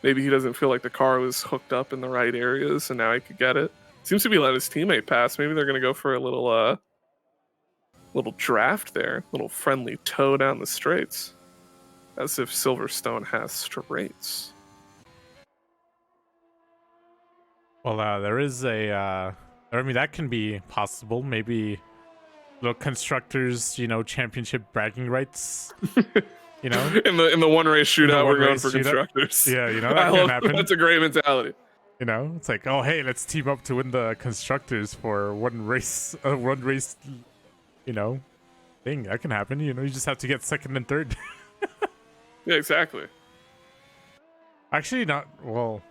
Maybe he doesn't feel like the car was hooked up in the right areas, and now he could get it. Seems to be letting his teammate pass. Maybe they're gonna go for a little draft there, little friendly tow down the straights, as if Silverstone has straights. Well, there is I mean, that can be possible. Maybe little constructors, you know, championship bragging rights. You know, in the one race shootout, we're going for constructors. Yeah, you know, that can happen. That's a great mentality. You know, it's like, oh hey, let's team up to win the constructors for one race, you know, thing. That can happen. You know, you just have to get second and third. Yeah, exactly. Actually, not well.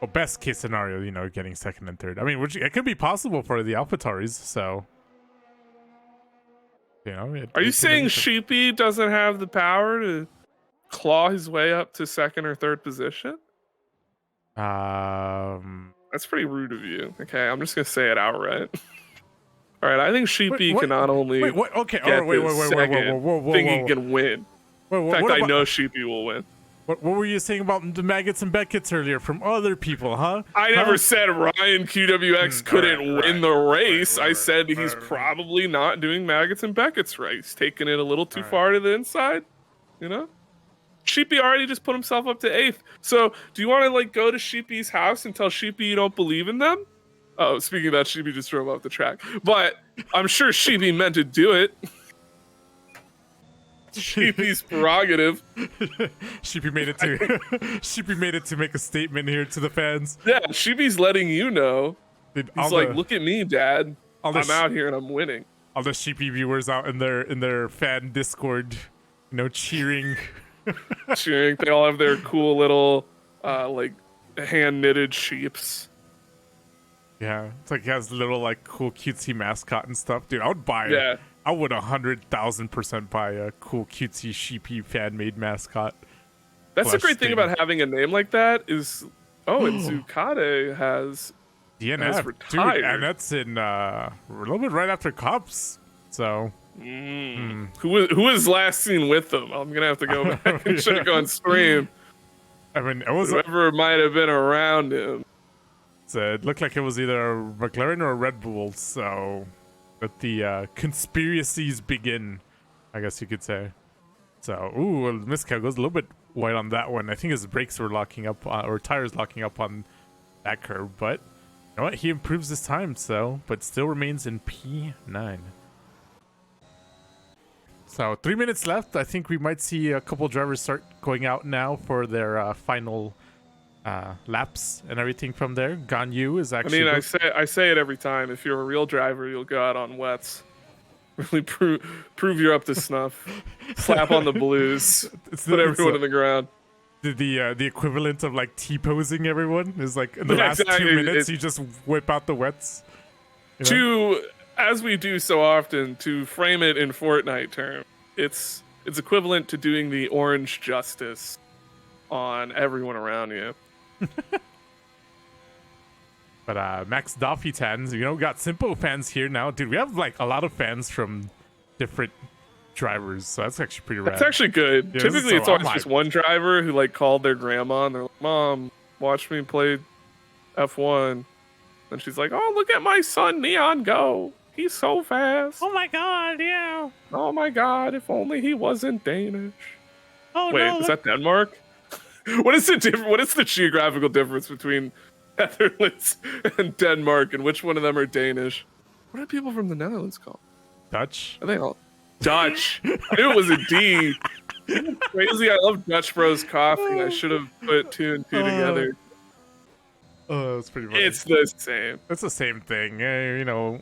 Well, best case scenario, you know, getting second and third. I mean, it could be possible for the AlphaTauris, so. You know, are you saying Sheepy doesn't have the power to claw his way up to second or third position? That's pretty rude of you. Okay, I'm just gonna say it outright. All right, I think Sheepy can not only wait, what? Okay, get wait, this second, think he can win. In fact, I know Sheepy will win. What were you saying about the maggots and Beckets earlier from other people, huh? I never said Ryan QWX couldn't win the race. I said he's probably not doing Maggots and Beckett's race, taking it a little too far to the inside, you know? Sheepy already just put himself up to 8th. So do you want to like go to Sheepy's house and tell Sheepy you don't believe in them? Oh, speaking of that, Sheepy just drove off the track. But I'm sure Sheepy meant to do it. Sheepy's prerogative. Sheepy made it to Sheepy made it to make a statement here to the fans. Yeah, Sheepy's letting you know. Dude, he's like, look at me, Dad. I'm out here and I'm winning. All the Sheepy viewers out in their fan Discord, you know, cheering. Cheering. They all have their cool little like hand knitted sheeps. Yeah, it's like he has little like cool cutesy mascot and stuff. Dude, I would buy it. Yeah. I would 100,000% buy a cool cutesy sheepy fan made mascot. That's the great thing about having a name like that is, and Zucate has retired. Dude, and that's in a little bit right after Cops. So who was last seen with them? I'm gonna have to go back and check on stream. I mean, it was whoever might have been around him. It looked like it was either a McLaren or a Red Bull. So let the conspiracies begin, I guess you could say. So, Miska goes a little bit wide on that one. I think his brakes were locking up, or tires locking up on that curve. But you know what? He improves his time, but still remains in P9. So 3 minutes left. I think we might see a couple drivers start going out now for their final laps and everything from there. Ganyu is actually. I mean, I say it every time. If you're a real driver, you'll go out on wets. Really prove you're up to snuff. Slap on the blues. Put everyone in the ground. The equivalent of like T-posing everyone is like in the last 2 minutes you just whip out the wets. You know? As we do so often, to frame it in Fortnite terms, it's equivalent to doing the orange justice on everyone around you. But Max Doffy fans, got Simpo fans here now. Dude, we have like a lot of fans from different drivers, so that's actually pretty rad. That's actually good. Yeah, typically, it's always just one driver who like called their grandma and they're like, "Mom, watch me play F1." And she's like, "Oh, look at my son Neon go. He's so fast. Oh my god, yeah. Oh my god, if only he wasn't Danish." Oh, wait, no, is that Denmark? What is the geographical difference between Netherlands and Denmark, and which one of them are Danish? What are people from the Netherlands called? Dutch? Are they all Dutch? I knew it was a D. Crazy. I love Dutch Bros coffee. I should have put 2 and 2 together. Oh, that's pretty funny. It's the same. It's the same thing.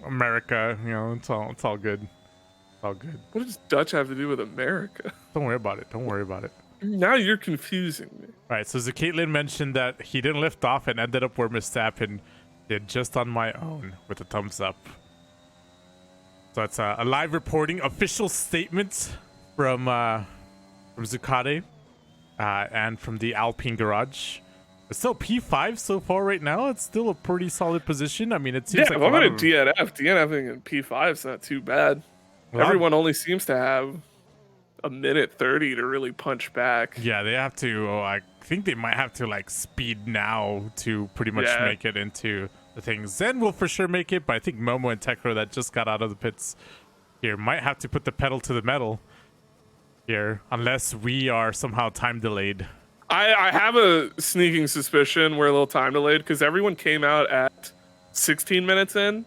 America, it's all good. It's all good. What does Dutch have to do with America? Don't worry about it. Now you're confusing me. All right, so Caitlin mentioned that he didn't lift off and ended up where Verstappen did, just on my own, with a thumbs up. So it's a live reporting, official statement from Zucate and from the Alpine Garage. It's still P5 so far right now. It's still a pretty solid position. I mean, it seems like if I'm going to DNFing in P5 is not too bad. Everyone only seems to have a minute 30 to really punch back. Yeah, they have to. I think they might have to like speed now to pretty much make it into the thing. Zen will for sure make it, but I think Momo and Tekro that just got out of the pits here might have to put the pedal to the metal here, unless we are somehow time delayed. I have a sneaking suspicion we're a little time delayed because everyone came out at 16 minutes in,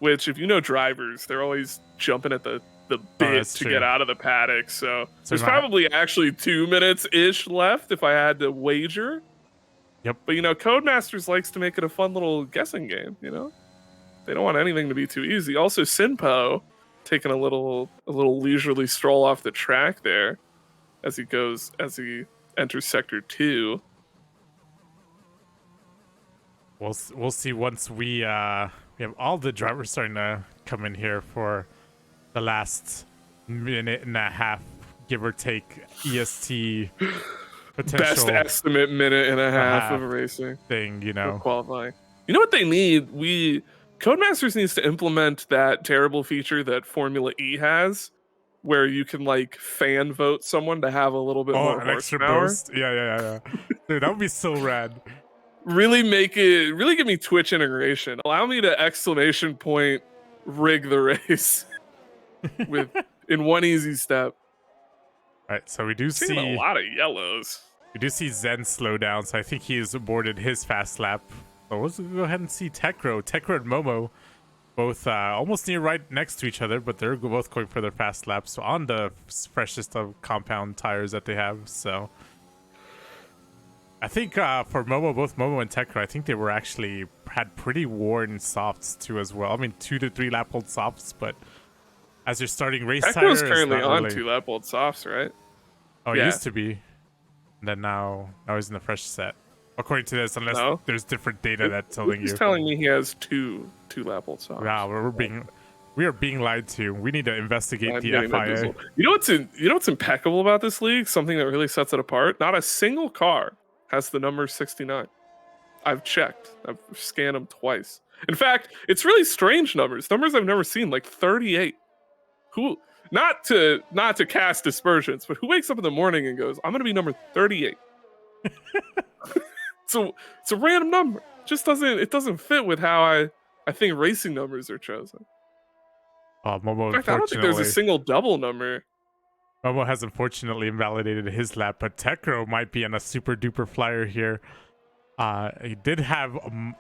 which if you know drivers, they're always jumping at the bit to get out of the paddock. So there's probably actually 2 minutes-ish left if I had to wager. Yep. But, Codemasters likes to make it a fun little guessing game, They don't want anything to be too easy. Also, Sinpo taking a little leisurely stroll off the track there as he enters Sector 2. We'll see once we have all the drivers starting to come in here for the last minute and a half, give or take, EST potential estimate minute and a half of racing thing, you for know. qualifying. You know what they need? Codemasters needs to implement that terrible feature that Formula E has, where you can like fan vote someone to have a little bit more an extra horsepower. boost. Yeah. Dude, that would be so rad. Really give me Twitch integration. Allow me to exclamation point rig the race in one easy step. All right, so we do Seeing see a lot of yellows. We do see Zen slow down, so I think he's aborted his fast lap. So let's go ahead and see Tekro and Momo, both almost near right next to each other, but they're both going for their fast laps. So on the freshest of compound tires that they have. So I think for Momo, both Momo and Tekro, I think they were actually had pretty worn softs too as well. I mean, 2 to 3 lap old softs, but as you're starting race tires, Tekro's currently on really... 2 lap old softs, right? Oh, yeah. It used to be. And then now he's in the fresh set. According to this, unless there's different data that's telling you. He's telling me he has two lap old softs. Wow, we are being lied to. We need to investigate the FIA. You know what's impeccable about this league? Something that really sets it apart. Not a single car has the number 69. I've checked. I've scanned them twice. In fact, it's really strange numbers I've never seen, like 38. Who? Not to cast dispersions, but who wakes up in the morning and goes, "I'm going to be number 38." So it's a random number. It doesn't fit with how I think racing numbers are chosen. Momo, in fact, I don't think there's a single double number. Momo has unfortunately invalidated his lap, but Tekro might be on a super duper flyer here. He did have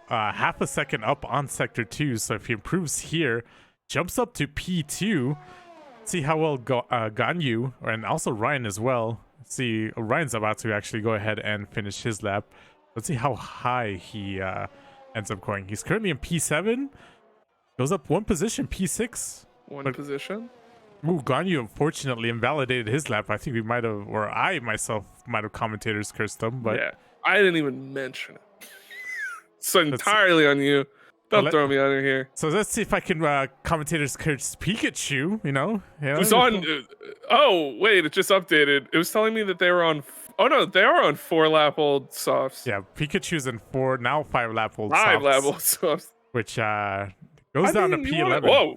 half a second up on sector 2, so if he improves here, jumps up to P2. See how well Ganyu and also Ryan as well. See, Ryan's about to actually go ahead and finish his lap. Let's see how high he ends up going. He's currently in P7. Goes up 1 position, P6. Position? Ooh, Ganyu unfortunately invalidated his lap. I think we might have, or I myself might have commentators cursed him, but... Yeah, I didn't even mention it. It's entirely on you. Don't throw me under here. So let's see if I can commentators curse Pikachu, you know? Who's on... oh, wait, it just updated. It was telling me that they were on... Oh, no, they are on 4 lap old softs. Yeah, Pikachu's in 5 lap old softs. 5 lap old softs. Which goes down to P11. Whoa.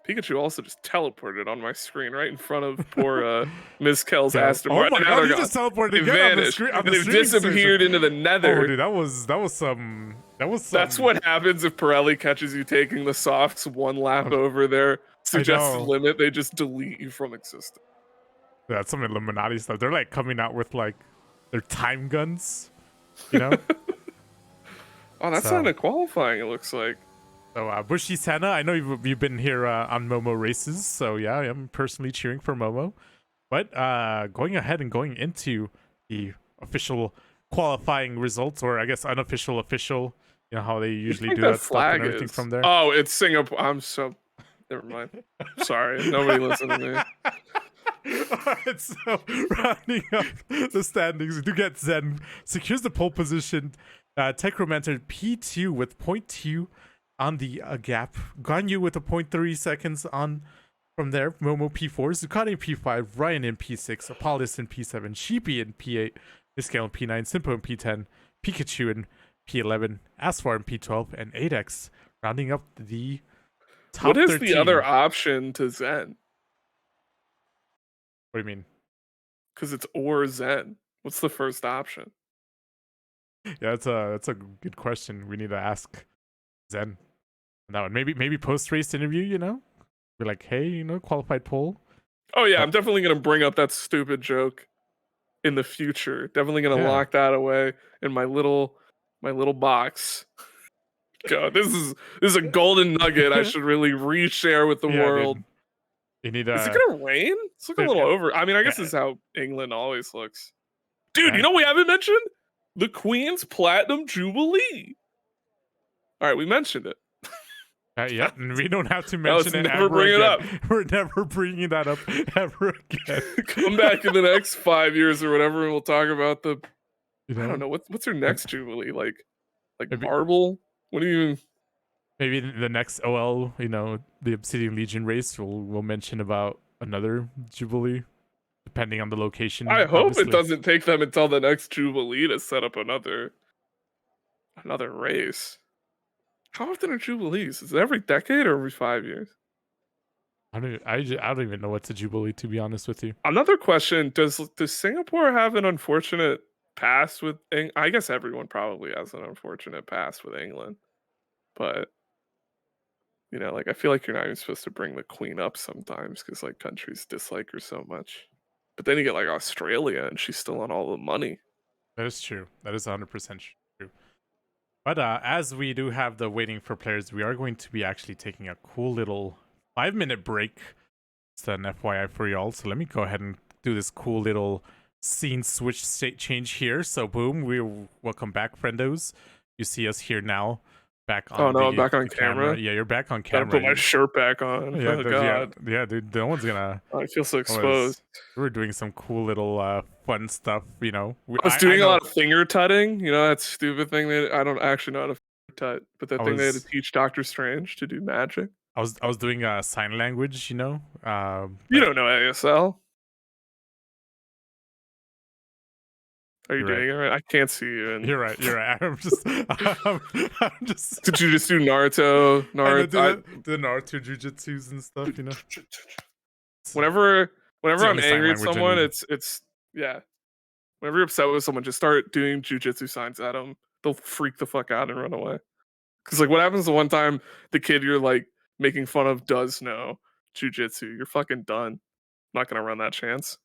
Pikachu also just teleported on my screen right in front of poor Ms. Kell's Aston Martin. Oh my god, he just teleported again on the screen. They disappeared into the nether. Oh, dude, that was some... That's what happens if Pirelli catches you taking the softs 1 lap over their suggested limit. They just delete you from existence. Yeah, that's some Illuminati stuff. They're like coming out with like their time guns, you know? Oh, that's not a qualifying, it looks like. So, Bushy Sana, I know you've been here on Momo races, so yeah, I am personally cheering for Momo. But going ahead and going into the official qualifying results, or I guess unofficial, official, you know how they usually do that stuff and everything from there. Oh, it's Singapore. Never mind. Sorry, nobody listened to me. Alright, so rounding up the standings, we do get Zen secures the pole position. Techromancer P2 with 0.2 on the gap. Ganyu with a 0.3 seconds on from there. Momo P4, Zucati in P5, Ryan in P6, Apollos in P7, Sheepy in P8, Niscale in P9, Simpo in P10, Pikachu in P11, Asfar in P12, and 8X rounding up the top 13. What is the other option to Zen? What do you mean? Because it's or Zen. What's the first option? Yeah, that's a good question. We need to ask Zen on that one. Maybe post race interview. You know, be like, hey, you know, qualified pole. Oh yeah, I'm definitely gonna bring up that stupid joke in the future. Definitely gonna lock that away in my little box. God, this is a golden nugget. I should really reshare with the world. Dude. You need Is it gonna rain? It's looking a little over. I mean, I guess this is how England always looks. Dude, you know what we haven't mentioned? The Queen's Platinum Jubilee. All right, we mentioned it. Yeah, and we don't have to mention it never bring it up. We're never bringing that up ever again. Come back in the next 5 years or whatever, and we'll talk about the. You know? I don't know what's her next Jubilee like marble. What do you? Maybe the next OL, you know, the Obsidian Legion race, we'll mention about another Jubilee. depending on the location. I hope obviously. it doesn't take them until the next Jubilee to set up another race. How often are Jubilees? Is it every decade or every 5 years? I don't even know what's a Jubilee, to be honest with you. Another question: Does Singapore have an unfortunate past with? I guess everyone probably has an unfortunate past with England, but you know, like I feel like you're not even supposed to bring the Queen up sometimes because like countries dislike her so much. But then you get like Australia, and she's still on all the money. That is true. That is 100% true. But as we do have the waiting for players, we are going to be actually taking a cool little 5-minute break. It's an FYI for y'all. So let me go ahead and do this cool little scene switch state change here. So boom, welcome back, friendos. You see us here now. Back on I'm back on camera. Yeah, you're back on camera. Gotta put my shirt back on. Yeah, oh god. Yeah, dude. No one's gonna. I feel so exposed. We're doing some cool little fun stuff, you know. I was doing a lot of finger tutting. You know that stupid thing that I don't actually know how to tut, but that thing they had to teach Doctor Strange to do magic. I was doing sign language, you know. You don't know ASL. Are you doing it right? I can't see you. You're right. You're right. I'm just. Did you just do Naruto? The Naruto jujutsus and stuff, you know. Whenever I'm angry at someone, it's yeah. Whenever you're upset with someone, just start doing jujitsu signs at them. They'll freak the fuck out and run away. Because like, what happens the one time the kid you're like making fun of does know jujitsu? You're fucking done. Not gonna run that chance.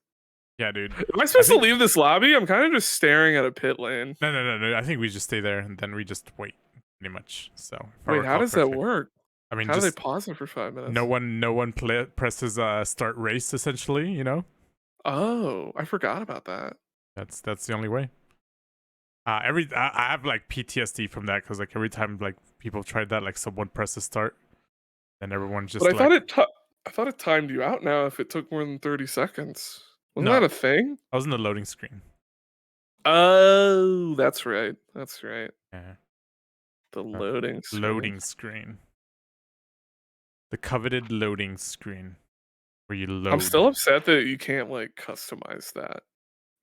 Yeah, dude. Am I supposed to leave this lobby? I'm kind of just staring at a pit lane. No. I think we just stay there and then we just wait, pretty much. So. Wait, how does that work? I mean, how do they pause it for 5 minutes? No one presses start race, essentially. You know. Oh, I forgot about that. That's the only way. I have like PTSD from that because like every time like people tried that, like someone presses start, and everyone just. But I thought it timed you out now if it took more than 30 seconds. Wasn't that a thing? I was in the loading screen. Oh, that's right. That's right. Yeah. The loading screen. Loading screen. The coveted loading screen. Where you load. I'm still upset that you can't like customize that.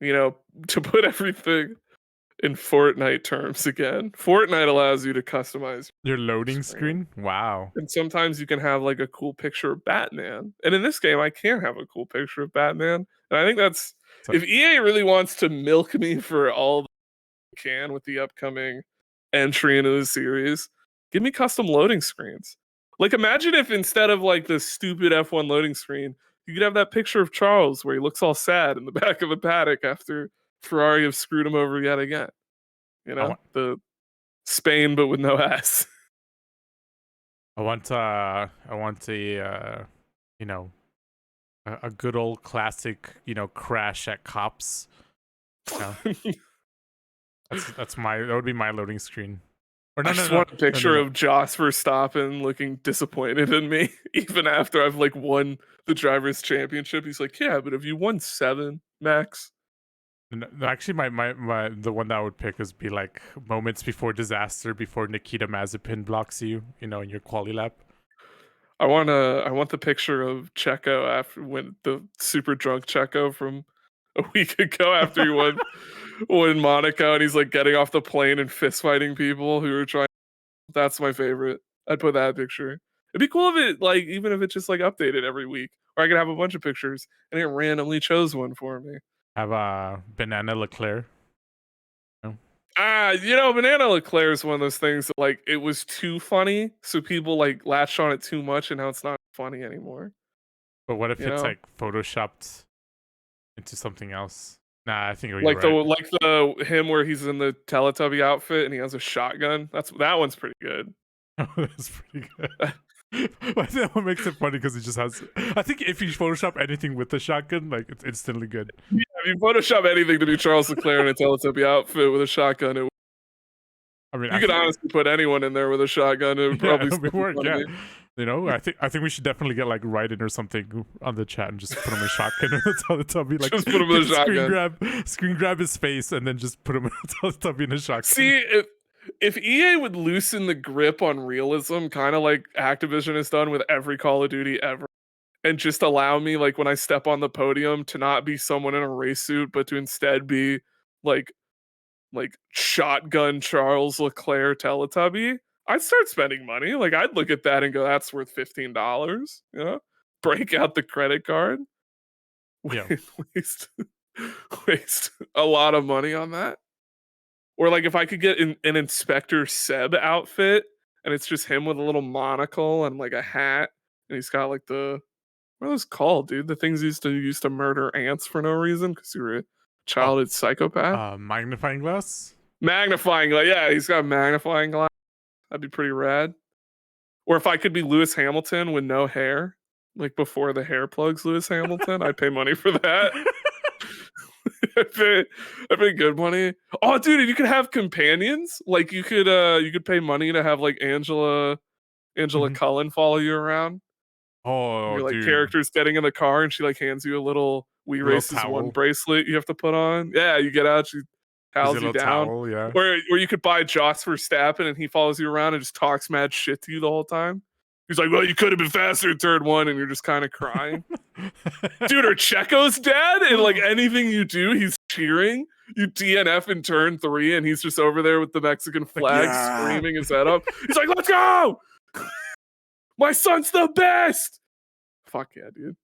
You know, to put everything in Fortnite terms again. Fortnite allows you to customize your loading screen. Wow. And sometimes you can have like a cool picture of Batman. And in this game, I can't have a cool picture of Batman. And I think that's if EA really wants to milk me for all they can with the upcoming entry into the series, give me custom loading screens. Like imagine if instead of like the stupid F1 loading screen, you could have that picture of Charles where he looks all sad in the back of a paddock after Ferrari have screwed him over yet again. You know, the Spain but with no S. I want a you know, a good old classic, you know, crash at cops. You know? that would be my loading screen. Or I just want a picture of Jos Verstappen looking disappointed in me, even after I've like won the drivers' championship. He's like, yeah, but have you won 7, Max? No, actually, my the one that I would pick is be like moments before disaster, before Nikita Mazepin blocks you, you know, in your quali lap. I want the picture of Checo after when the super drunk Checo from a week ago after he won Monaco, and he's like getting off the plane and fist fighting people who are trying. That's my favorite. I'd put that picture. It'd be cool if it like even if it just like updated every week, or I could have a bunch of pictures and it randomly chose one for me. Have Banana Leclerc. No? You know, Banana Leclerc is one of those things that like it was too funny, so people like latched on it too much, and now it's not funny anymore. But what if it's like photoshopped into something else? Nah, I think like the him where he's in the Teletubby outfit and he has a shotgun. That one's pretty good. Oh, that's pretty good. But that one makes it funny because it just has. I think if you Photoshop anything with the shotgun, like it's instantly good. Yeah, if you Photoshop anything to be Charles Leclerc in a Teletubby outfit with a shotgun, I mean, you could honestly put anyone in there with a shotgun. It would probably work. Yeah, you know, I think we should definitely get like Raiden or something on the chat and just put him in a shotgun in the Teletubby. Like just put him in a shotgun. Screen grab his face and then just put him in a Teletubby in a shotgun. See if EA would loosen the grip on realism, kind of like Activision has done with every Call of Duty ever, and just allow me, like, when I step on the podium to not be someone in a race suit, but to instead be like shotgun Charles Leclerc Teletubby, I'd start spending money. Like, I'd look at that and go, that's worth $15, you know? Break out the credit card. Yeah. waste a lot of money on that. Or like if I could get an Inspector Seb outfit and it's just him with a little monocle and like a hat and he's got like the, what are those called, dude? The things he used to murder ants for no reason because you were a childhood psychopath. Magnifying glass? Magnifying glass. Yeah, he's got a magnifying glass. That'd be pretty rad. Or if I could be Lewis Hamilton with no hair, like before the hair plugs Lewis Hamilton, I'd pay money for that. I'd pay good money. Oh, dude, and you could have companions. Like you could pay money to have like Angela Cullen follow you around. Oh, you're like dude. characters getting in the car, and she like hands you a little We Races One bracelet you have to put on. Yeah, you get out, she towels you down. Towel, yeah. Or you could buy Jos Verstappen, and he follows you around and just talks mad shit to you the whole time. He's like, well, you could have been faster in third one, and you're just kind of crying. Dude, or Checo's dad, and like anything you do, he's cheering. You DNF in turn 3, and he's just over there with the Mexican flag screaming his head up. He's like, let's go! My son's the best! Fuck yeah, dude.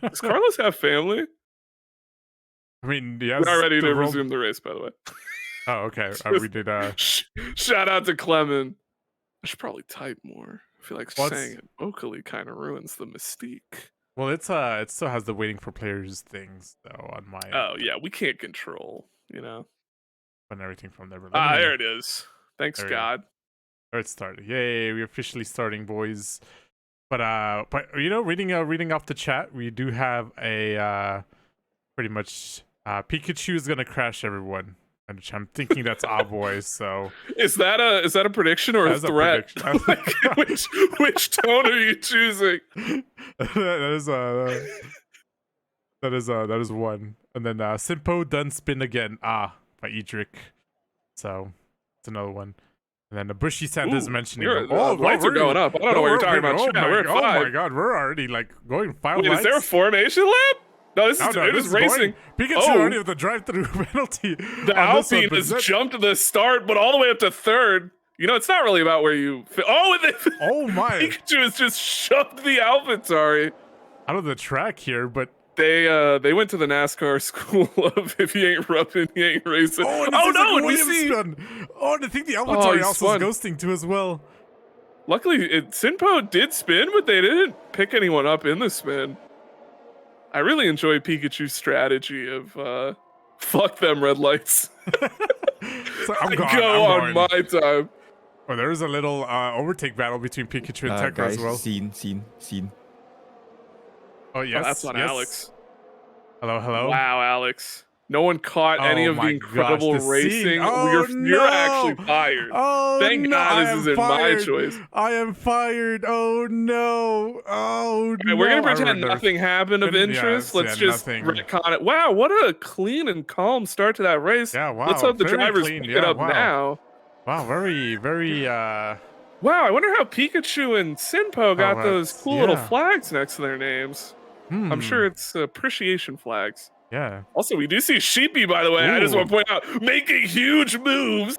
Does Carlos have family? I mean, yes. We're not ready to resume the race, by the way. Oh, okay. We did. Shout out to Clement. I should probably type more. I feel like saying it vocally kind of ruins the mystique. Well, it still has the waiting for players things though on my. Oh yeah, we can't control, you know. And everything from there. There it is. Thanks God. There it started. Yay! We're officially starting, boys. But you know, reading off the chat, we do have a pretty much Pikachu is gonna crash everyone. Which I'm thinking that's our boys. So is that a prediction or a threat? Which tone are you choosing? that is one. And then Simpo done spin again. By Edric. So it's another one. And then the Bushy Sanders mentioning. Lights are going up. I don't know what you're talking about. We're at 5. Oh my god, we're already like going 5 lights. Is there a formation lap? No, this is racing. Pikachu already with the drive-through penalty. The Alpine has jumped to the start, but all the way up to third. You know, it's not really about where you. Oh my! Pikachu has just shoved the AlphaTauri out of the track here, but they went to the NASCAR school of if you ain't rubbing, you ain't racing. Oh no! And we see. Oh, and I think the AlphaTauri also is ghosting too as well. Luckily, Sinpo did spin, but they didn't pick anyone up in the spin. I really enjoy Pikachu's strategy of fuck them red lights. So I'm go on my time. Oh, there is a little overtake battle between Pikachu and Tekra as well. Scene. Oh yes, that's on Alex. Hello. Wow, Alex. No one caught any of the incredible racing. You're actually fired. Thank God this isn't my choice. I am fired. Oh no. Okay, we're gonna pretend nothing happened of interest. Let's just retcon it. Wow, what a clean and calm start to that race. Yeah, wow. Let's hope the drivers pick it up now. Wow, very. Wow, I wonder how Pikachu and Sinpo got those cool little flags next to their names. I'm sure it's appreciation flags. Yeah. Also, we do see Sheepy, by the way. Ooh. I just want to point out, making huge moves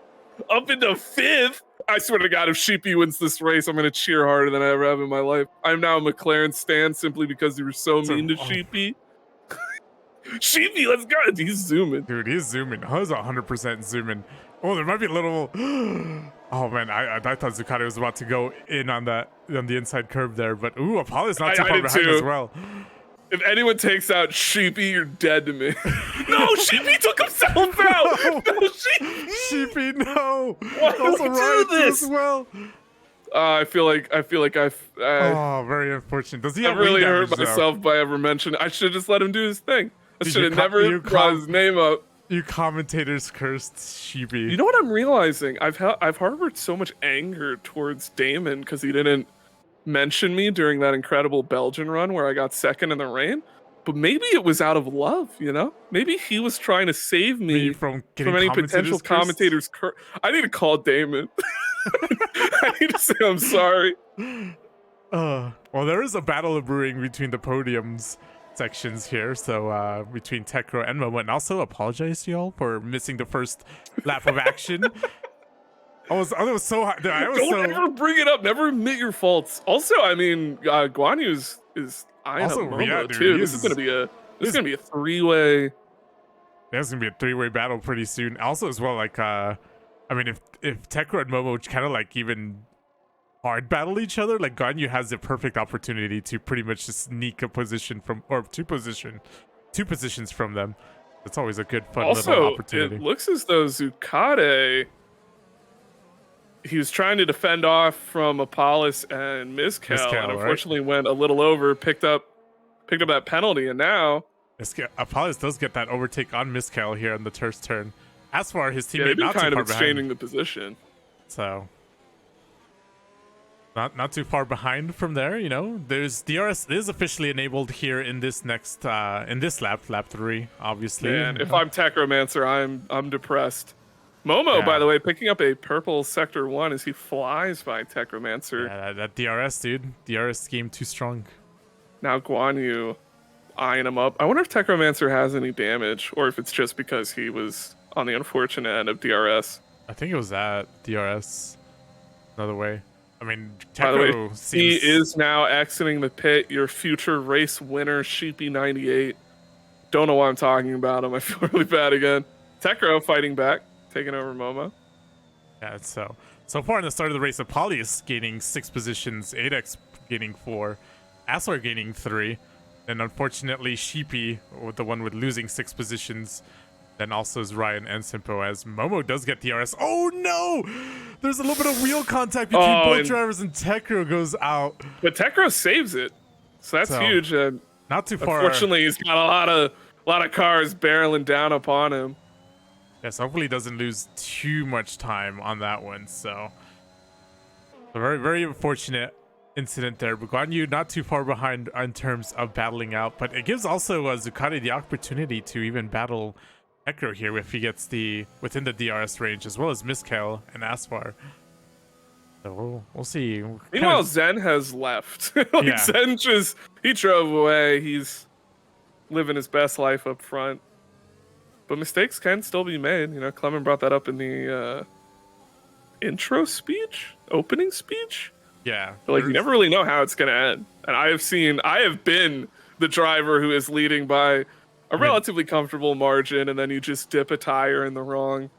up into 5th. I swear to God, if Sheepy wins this race, I'm going to cheer harder than I ever have in my life. I'm now a McLaren stan simply because you were so mean to Sheepy. Sheepy, let's go. He's zooming. Dude, he's zooming. He's 100% zooming. Oh, there might be a little... Oh, man, I thought Zucati was about to go in on the inside curve there. But, ooh, Apollo's not too far behind as well. If anyone takes out Sheepy, you're dead to me. No, Sheepy took himself out. No, Sheepy, no. Why do we do this? As well. I feel like I've. Oh, very unfortunate. Does he have really hurt myself by ever mentioning? I should have just let him do his thing. I should have never brought his name up. You commentators cursed Sheepy. You know what I'm realizing? I've harbored so much anger towards Damon because he didn't mention me during that incredible Belgian run where I got second in the rain, but maybe it was out of love, you know? Maybe he was trying to save me from any potential commentators. I need to call Damon. I need to say I'm sorry. Well, there is a battle brewing between the podiums sections here. So between Tekro and Momo, and also apologize to y'all for missing the first lap of action. I was so hot. Don't ever bring it up. Never admit your faults. Also, I mean, Guan Yu is eyeing up Momo too. This is gonna be a three-way. There's gonna be a three-way battle pretty soon. Also, as well, like I mean, if Tekro and Momo kind of like even hard battle each other, like Guan Yu has the perfect opportunity to pretty much just sneak a position from, or two positions from them. It's always a good fun little opportunity. It looks as though Zucate, he was trying to defend off from Apollos and Mizcal, and unfortunately went a little over, picked up that penalty, and now Apollos does get that overtake on Mizcal here in the first turn. As far his teammate, they've been not kind too of far exchanging behind. the position. So not too far behind from there, you know. There's DRS is officially enabled here in this next in this lap 3, obviously. And if I'm Techromancer, I'm depressed. Momo, by the way, picking up a purple sector 1 as he flies by Techromancer. Yeah, that DRS, dude. DRS game too strong. Now Guan Yu eyeing him up. I wonder if Techromancer has any damage, or if it's just because he was on the unfortunate end of DRS. I think it was that DRS. Another way. I mean, by the way, seems... he is now exiting the pit. Your future race winner, Sheepy98. Don't know why I'm talking about him. I feel really bad again. Tekro fighting back, taking over Momo. Yeah, so far in the start of the race, Apollos gaining 6 positions, 8x gaining 4, Asor gaining 3, and unfortunately Sheepy, the one with losing 6 positions, then also is Ryan and Simpo, as Momo does get DRS. Oh no! There's a little bit of wheel contact between both drivers, and Tekro goes out. But Tekro saves it, so that's huge. Not too far. Unfortunately, he's got a lot of cars barreling down upon him. Yes, hopefully he doesn't lose too much time on that one. So a very, very unfortunate incident there. But Guan Yu not too far behind in terms of battling out, but it gives also Zucate the opportunity to even battle Tekro here if he gets within the DRS range, as well as Mizcal and Asfar. So we'll see. Meanwhile, Zen has left. Zen he drove away. He's living his best life up front. But mistakes can still be made. You know, Clement brought that up in the opening speech. Yeah. Like, you never really know how it's gonna end. And I have been the driver who is leading by a relatively comfortable margin, and then you just dip a tire in the wrong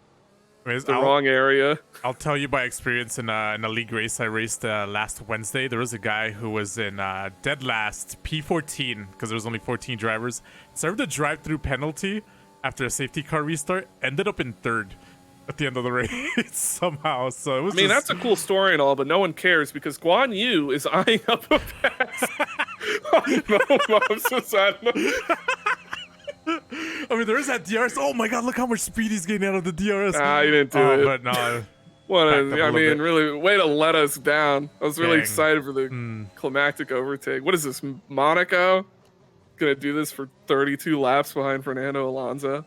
area. I'll tell you by experience in a league race I raced last Wednesday. There was a guy who was in dead last P14 because there was only 14 drivers. Served a drive-through penalty after a safety car restart. Ended up in 3rd at the end of the race somehow. So it was. That's a cool story and all, but no one cares because Guan Yu is eyeing up a pass. I'm so sad. I mean, there is that DRS. Oh my god, look how much speed he's getting out of the DRS. You didn't do it. But no. Really, way to let us down. I was really excited for the climactic overtake. What is this, Monaco? Gonna do this for 32 laps behind Fernando Alonso.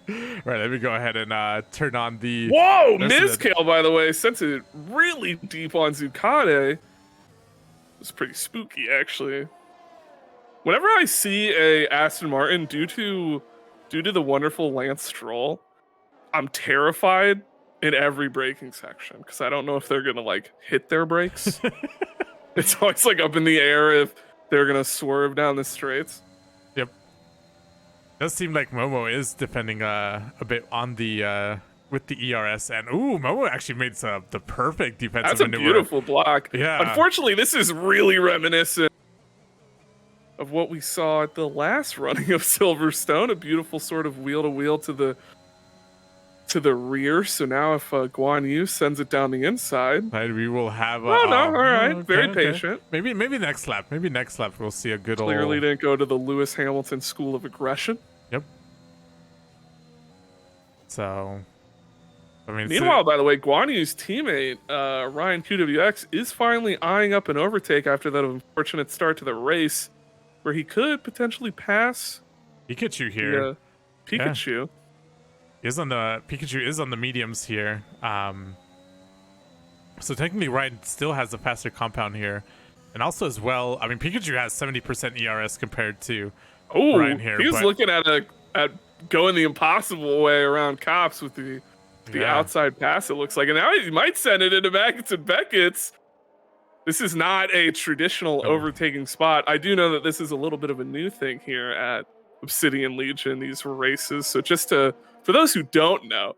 Right, let me go ahead and turn on the... Whoa! Mizcal, by the way, sent it really deep on Zucate. It's pretty spooky, actually. Whenever I see a Aston Martin, due to the wonderful Lance Stroll, I'm terrified in every braking section because I don't know if they're gonna like hit their brakes. It's always like up in the air if they're gonna swerve down the straights. Yep. Does seem like Momo is defending a bit on the with the ERS, and Momo actually made the perfect defensive maneuver. That's a beautiful block. Yeah. Unfortunately, this is really reminiscent of what we saw at the last running of Silverstone, a beautiful sort of wheel-to-wheel to the rear. So now if Guan Yu sends it down the inside... we will have... all right. Very patient. Maybe next lap. Maybe next lap we'll see a good Clearly didn't go to the Lewis Hamilton School of Aggression. Yep. So... Meanwhile, by the way, Guan Yu's teammate, Ryan QWX, is finally eyeing up an overtake after that unfortunate start to the race, where he could potentially pass Pikachu here. Pikachu. Pikachu is on the mediums here. So technically, Ryan still has a faster compound here, and also as well. I mean, Pikachu has 70% ERS compared to Ryan here. He was looking at going the impossible way around cops with the outside pass. It looks like, and now he might send it into Maggots and Beckett's. This is not a traditional overtaking spot. I do know that this is a little bit of a new thing here at Obsidian Legion, these races. So just for those who don't know,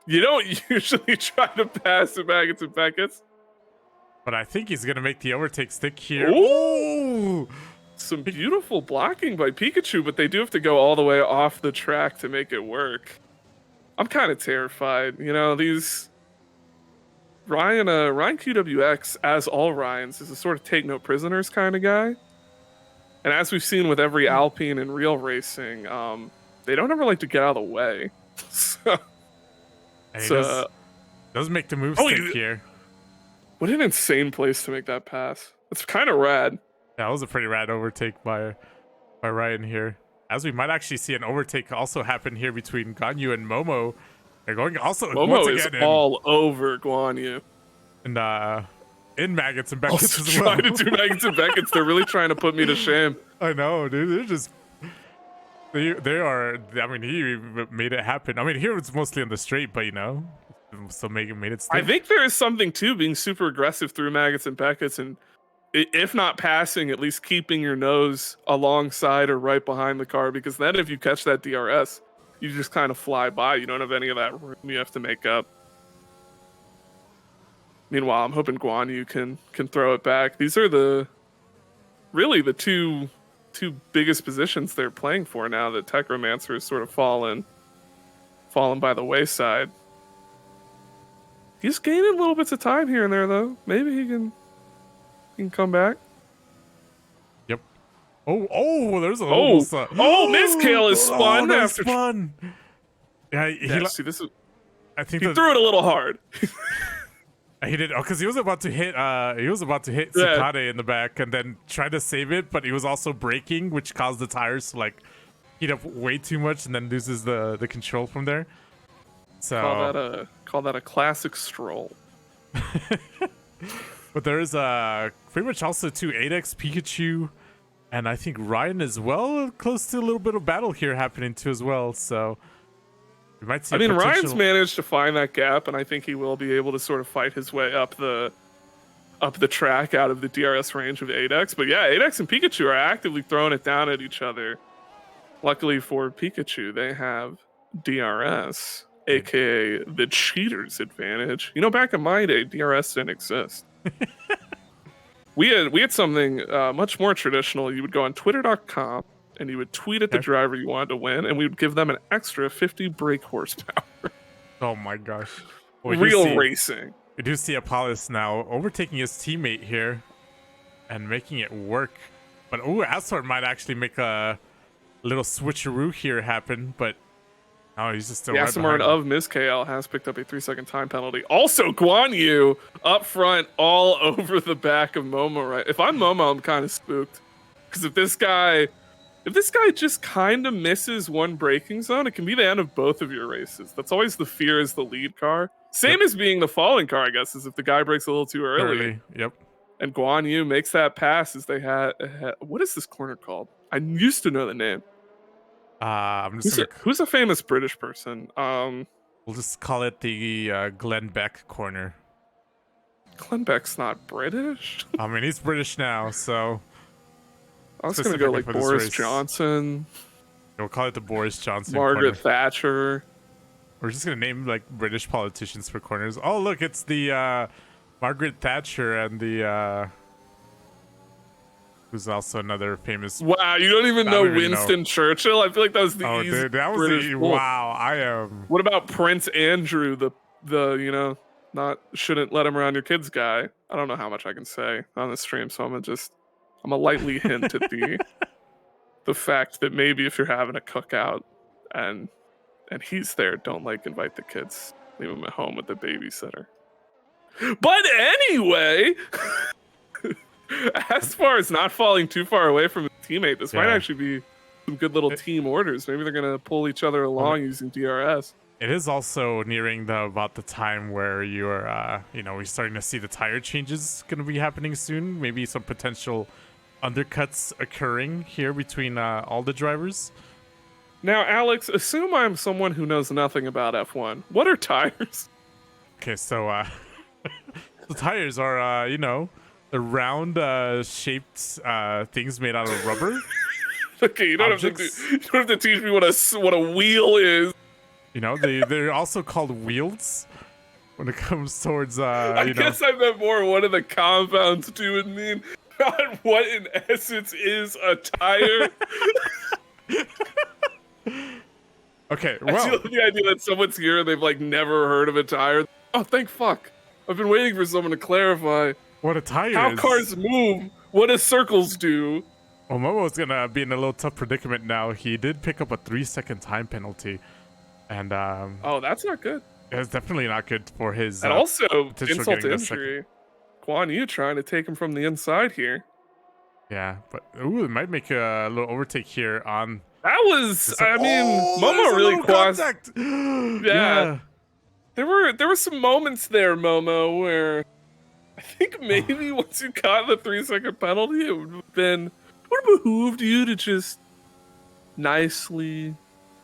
you don't usually try to pass the Maggots and Beckett's. But I think he's going to make the overtake stick here. Ooh! Some beautiful blocking by Pikachu, but they do have to go all the way off the track to make it work. I'm kind of terrified. You know, these... Ryan QWX, as all Ryans, is a sort of take no prisoners kind of guy. And as we've seen with every Alpine in real racing, they don't ever like to get out of the way. So, does make the move stick here. What an insane place to make that pass. It's kind of rad. Yeah, that was a pretty rad overtake by Ryan here. As we might actually see an overtake also happen here between Ganyu and Momo. They're going also Momo once is again all over Guan Yu. And in Maggots and Beckett's also as well. Trying to do Maggots and Beckett's. They're really trying to put me to shame. I know, dude. They're just they are. I mean, he made it happen. I mean, here it's mostly on the straight, but you know, so Megan made it stick. I think there is something to being super aggressive through Maggots and Beckett's, and if not passing, at least keeping your nose alongside or right behind the car, because then if you catch that DRS, you just kind of fly by. You don't have any of that room you have to make up. Meanwhile, I'm hoping Guan Yu can throw it back. These are really the two biggest positions they're playing for now that Techromancer has sort of fallen by the wayside. He's gaining little bits of time here and there, though. Maybe he can come back. Yep. Oh, there's a almost. Miskale is spun after. Spun. Yeah, see, this is. I think he threw it a little hard. He did, because he was about to hit. Sakade in the back and then try to save it, but he was also braking, which caused the tires to like heat up way too much, and then loses the control from there. So call that a classic stroll. But there is pretty much also 2 8X Pikachu, and I think Ryan as well, close to a little bit of battle here happening too as well. So we might see. Ryan's managed to find that gap, and I think he will be able to sort of fight his way up the track out of the DRS range of 8X. But yeah, 8X and Pikachu are actively throwing it down at each other. Luckily for Pikachu, they have DRS, aka the cheater's advantage. You know, back in my day, DRS didn't exist. We had something much more traditional. You would go on twitter.com and you would tweet at the driver you wanted to win, and we would give them an extra 50 brake horsepower. Oh my gosh. Real racing. We do see Apollos now overtaking his teammate here and making it work. But Astor might actually make a little switcheroo here happen, but no, he's just still right behind. The of Miskale has picked up a 3-second time penalty. Also, Guan Yu up front all over the back of Momo. Right? If I'm Momo, I'm kind of spooked. Because if this guy just kind of misses one braking zone, it can be the end of both of your races. That's always the fear as the lead car. Same as being the falling car, I guess, is if the guy breaks a little too early. Yep. And Guan Yu makes that pass as they had what is this corner called? I used to know the name. Who's a famous British person? We'll just call it the Glenn Beck corner. Glenn Beck's not British. I mean, he's British now, so I was gonna go like Boris Johnson. We'll call it the Boris Johnson. Margaret Thatcher. We're just gonna name like British politicians for corners. Oh, look, it's the Margaret Thatcher and the who's also another famous. Wow, you don't even know Winston Churchill? I feel like that was the easy. Dude, that was British wow. I am. What about Prince Andrew, the not shouldn't let him around your kids guy? I don't know how much I can say on the stream, so I'm gonna lightly hint at the fact that maybe if you're having a cookout and he's there, don't invite the kids. Leave him at home with the babysitter. But anyway. As far as not falling too far away from his teammate, this might actually be some good little team orders. Maybe they're going to pull each other along using DRS. it is also nearing about the time where you're, we're starting to see the tire changes going to be happening soon. Maybe some potential undercuts occurring here between all the drivers. Now, Alex, assume I'm someone who knows nothing about F1. What are tires? Okay, so the tires are, the round shaped things made out of rubber. Okay, you don't have to teach me what a wheel is. They're also called wheels when it comes towards I guess I meant more what do the compounds do and mean, not what in essence is a tire. Okay, I well, love the idea that someone's here and they've like never heard of a tire. Oh, thank fuck! I've been waiting for someone to clarify what a tire how is. cars move. What do circles do? Well, Momo's gonna be in a little tough predicament now. He did pick up a 3-second time penalty, and oh, that's not good. it's definitely not good for his. And also, potential insult to getting the injury. Guan Yu trying to take him from the inside here. Yeah, but it might make a little overtake here on. That was, I mean, Momo really contact. Yeah. There were some moments there, Momo, where I think maybe once you got the 3-second penalty, it would have behooved you to just nicely,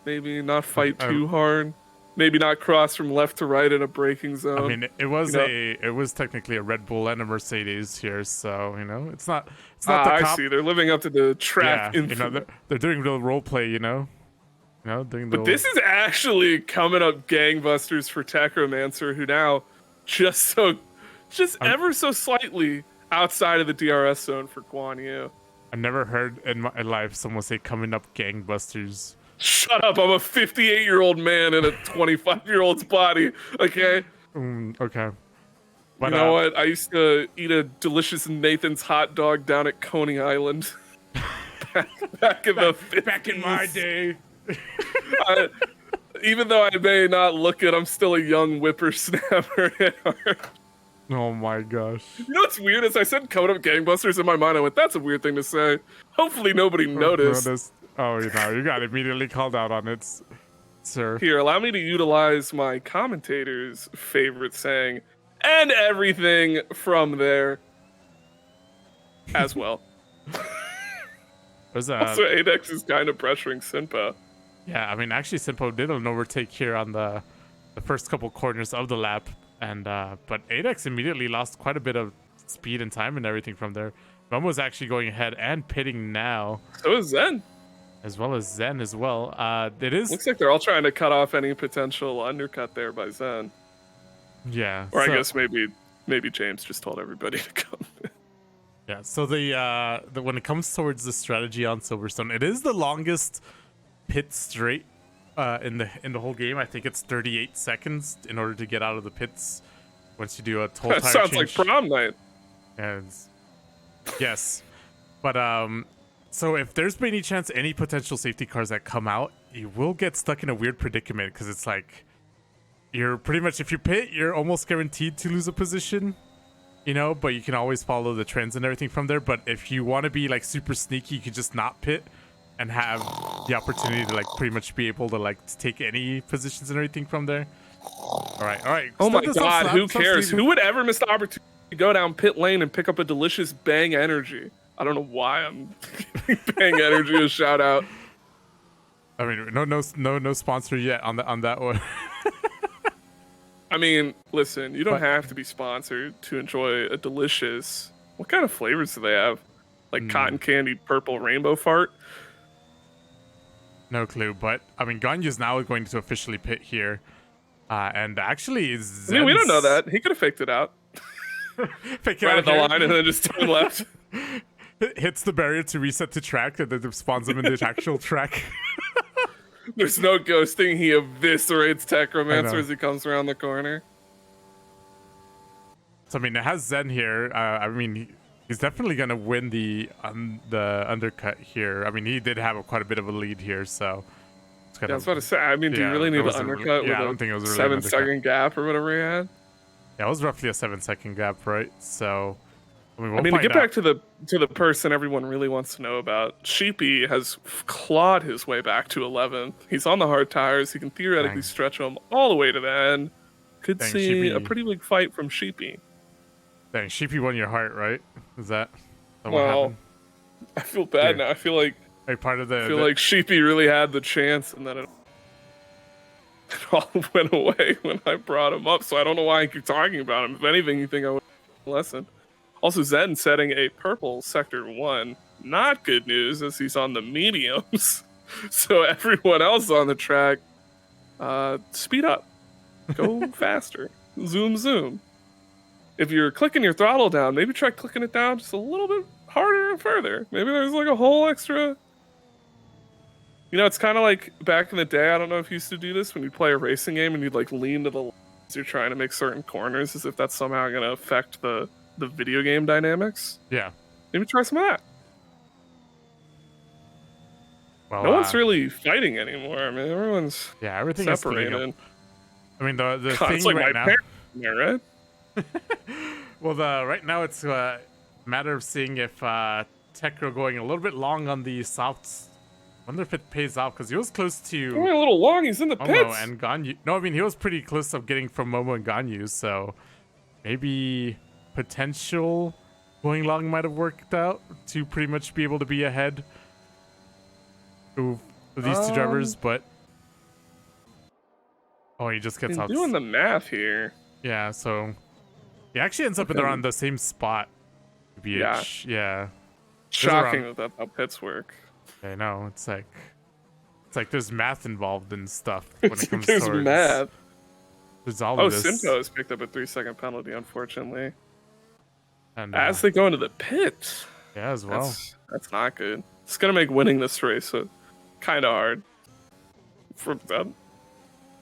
maybe not fight too hard, maybe not cross from left to right in a braking zone. I mean, it was technically a Red Bull and a Mercedes here, so it's not the I cop. see. They're living up to the track. Yeah, they're doing real role play, But this is actually coming up gangbusters for Techromancer, who now just ever so slightly outside of the DRS zone for Guan Yu. I've never heard in my life someone say coming up gangbusters. Shut up! I'm a 58-year-old man in a 25-year-old's body. Okay. Okay. But, you know what? I used to eat a delicious Nathan's hot dog down at Coney Island. back in the 50s. Back in my day. Even though I may not look it, I'm still a young whippersnapper at heart. Oh my gosh. You know what's weird is I said coming up gangbusters in my mind. I went, that's a weird thing to say. Hopefully nobody noticed. Oh, you got immediately called out on it, sir. Here, allow me to utilize my commentator's favorite saying, and everything from there as well. Also, Adex is kind of pressuring Simpo. Yeah, I mean, actually, Simpo did an overtake here on the first couple corners of the lap, and but Adex immediately lost quite a bit of speed and time and everything from there. Momo was actually going ahead and pitting now. So is Zen. As well as Zen as well. Looks like they're all trying to cut off any potential undercut there by Zen. Yeah. Or I guess maybe James just told everybody to come. Yeah. So the when it comes towards the strategy on Silverstone, it is the longest pit straight in the whole game. I think it's 38 seconds in order to get out of the pits once you do a total tire sounds change. like prom night. Yes. But so if there's by any chance any potential safety cars that come out, you will get stuck in a weird predicament because it's like you're pretty much, if you pit, you're almost guaranteed to lose a position, but you can always follow the trends and everything from there. But if you want to be like super sneaky, you could just not pit and have the opportunity to like pretty much be able to like take any positions and everything from there. All right. Oh my God, who cares? Who would ever miss the opportunity to go down pit lane and pick up a delicious Bang Energy? I don't know why I'm giving Bang Energy a shout out. I mean, no sponsor yet on that one. I mean, listen, you don't have to be sponsored to enjoy a delicious. What kind of flavors do they have? Like cotton candy, purple, rainbow fart? No clue, but I mean, Ganyu's now going to officially pit here, and actually, I mean, we don't know that. He could have faked it out. Fake it right out at the here. line and then just turn left. Hits the barrier to reset to track, and then spawns him in the actual track. There's no ghosting. He eviscerates Techromancer as he comes around the corner. So I mean, it has Zen here. I mean, he's definitely gonna win the undercut here. I mean, he did have quite a bit of a lead here, so. I was about to say. I mean, do you really need an undercut with I don't think it was a really 7-second gap or whatever he had? Yeah, it was roughly a 7-second gap, right? So. we'll I mean, to find get out. back to the person everyone really wants to know about, Sheepy has clawed his way back to 11th. He's on the hard tires. He can theoretically Dang. stretch them all the way to the end. Could Dang, see Sheepy. a pretty big fight from Sheepy. Dang, Sheepy won your heart, right? Is that what Well, happened? I feel bad Here. now. I feel like Part of the. like Sheepy really had the chance, and then it all went away when I brought him up. So I don't know why I keep talking about him. If anything, you think I would lesson. Also, Zen setting a purple sector 1. Not good news, as he's on the mediums. So everyone else on the track, speed up, go faster, zoom, zoom. If you're clicking your throttle down, maybe try clicking it down just a little bit harder and further. Maybe there's like a whole extra. You know, it's kind of like back in the day. I don't know if you used to do this when you play a racing game and you'd like lean to the left as you're trying to make certain corners, as if that's somehow going to affect the video game dynamics. Yeah. Maybe try some of that. Well, No one's really fighting anymore. I mean, everyone's everything separated. is I mean, the God, thing it's like right my now. parents, right? Well, right now it's a matter of seeing if Tekro going a little bit long on the softs. Wonder if it pays off, because he was close to Going a little long. He's in the Momo pits. and Ganyu. No, I mean he was pretty close of getting from Momo and Ganyu, so maybe potential going long might have worked out to pretty much be able to be ahead of these two drivers, but he just gets out. Doing the math here. Yeah, so he actually ends up in around the same spot. BH. Yeah. Shocking that how pits work. I know, it's like there's math involved and stuff when it comes There's towards math. There's all of this. Simcoe has picked up a 3-second penalty, unfortunately. And As they go into the pit. yeah, as well. That's not good. It's gonna make winning this race kind of hard for them.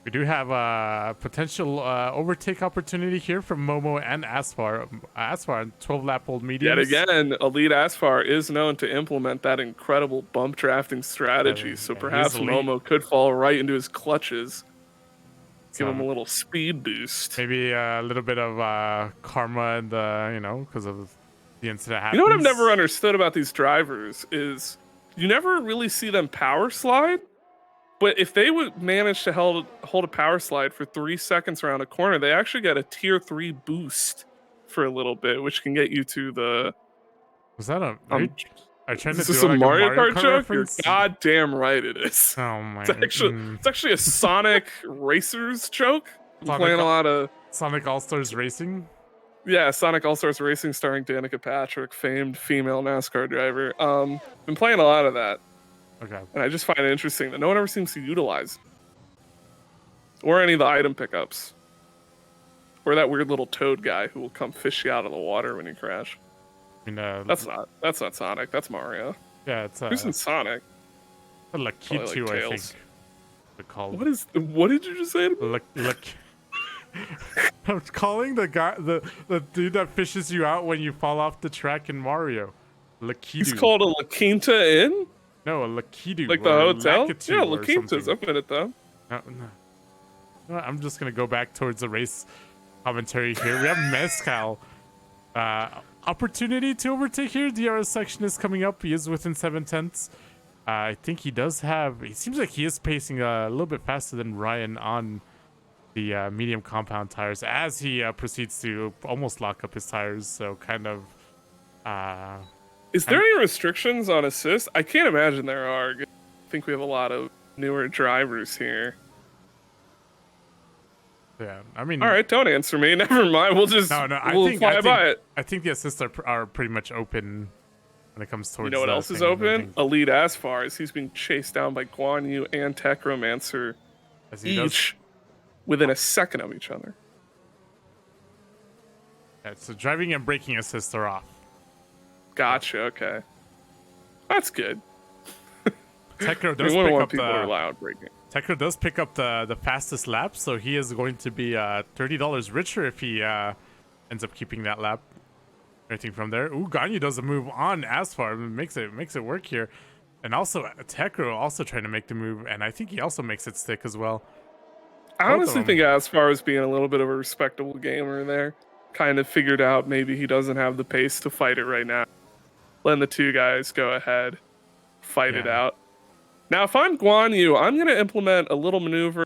We do have a potential overtake opportunity here from Momo and Asfar. Asfar, 12-lap-old mediums. Yet again, Elite Asfar is known to implement that incredible bump drafting strategy, so perhaps Momo could fall right into his clutches. Give him a little speed boost. Maybe a little bit of karma and because of the incident happens. You know what I've never understood about these drivers is you never really see them power slide. But if they would manage to hold a power slide for 3 seconds around a corner, they actually get a tier 3 boost for a little bit, which can get you to the. Was that a? Are you trying to is do this a like Mario a Kart joke? reference? You're goddamn right it is. Oh my! It's actually a Sonic Racers joke. I'm playing a lot of Sonic All Stars Racing. Yeah, Sonic All Stars Racing starring Danica Patrick, famed female NASCAR driver. Been playing a lot of that. Okay. And I just find it interesting that no one ever seems to utilize. Or any of the item pickups. Or that weird little toad guy who will come fish you out of the water when you crash. I mean, That's not Sonic, that's Mario. Yeah, it's Who's in Sonic? a Lakitu, I think. Tails. They're called. What did you just say? I'm calling the guy the dude that fishes you out when you fall off the track in Mario. Lakitu. He's called a La Quinta Inn? No, a Lakitu. Like the or hotel? Lakitu Yeah, or La Quinta's. something. I've been at them. No. I'm just gonna go back towards the race commentary here. We have Mezcal. Opportunity to overtake here. DRS section is coming up. He is within 7/10. I think he does have. It seems like he is pacing a little bit faster than Ryan on the medium compound tires as he proceeds to almost lock up his tires. So kind of. Is there any restrictions on assist? I can't imagine there are. I think we have a lot of newer drivers here. Yeah, I mean. All right, don't answer me. Never mind. We'll just fly by it. I think the assists are pretty much open when it comes towards. You know what else is open? Elite Asfar, as he's being chased down by Guan Yu and Techromancer, each within a second of each other. Yeah, so driving and braking assists are off. Gotcha. Okay, that's good. Tekro does we pick want up people to rely on braking. Tekro does pick up the fastest lap, so he is going to be $30 richer if he ends up keeping that lap. Anything from there? Ooh, Ganyu does a move on Asfar, makes it work here, and also Tekro also trying to make the move, and I think he also makes it stick as well. I honestly think Asfar is being a little bit of a respectable gamer there. kind of figured out maybe he doesn't have the pace to fight it right now. Letting the two guys go ahead, fight it out. Now, if I'm Guan Yu, I'm going to implement a little maneuver,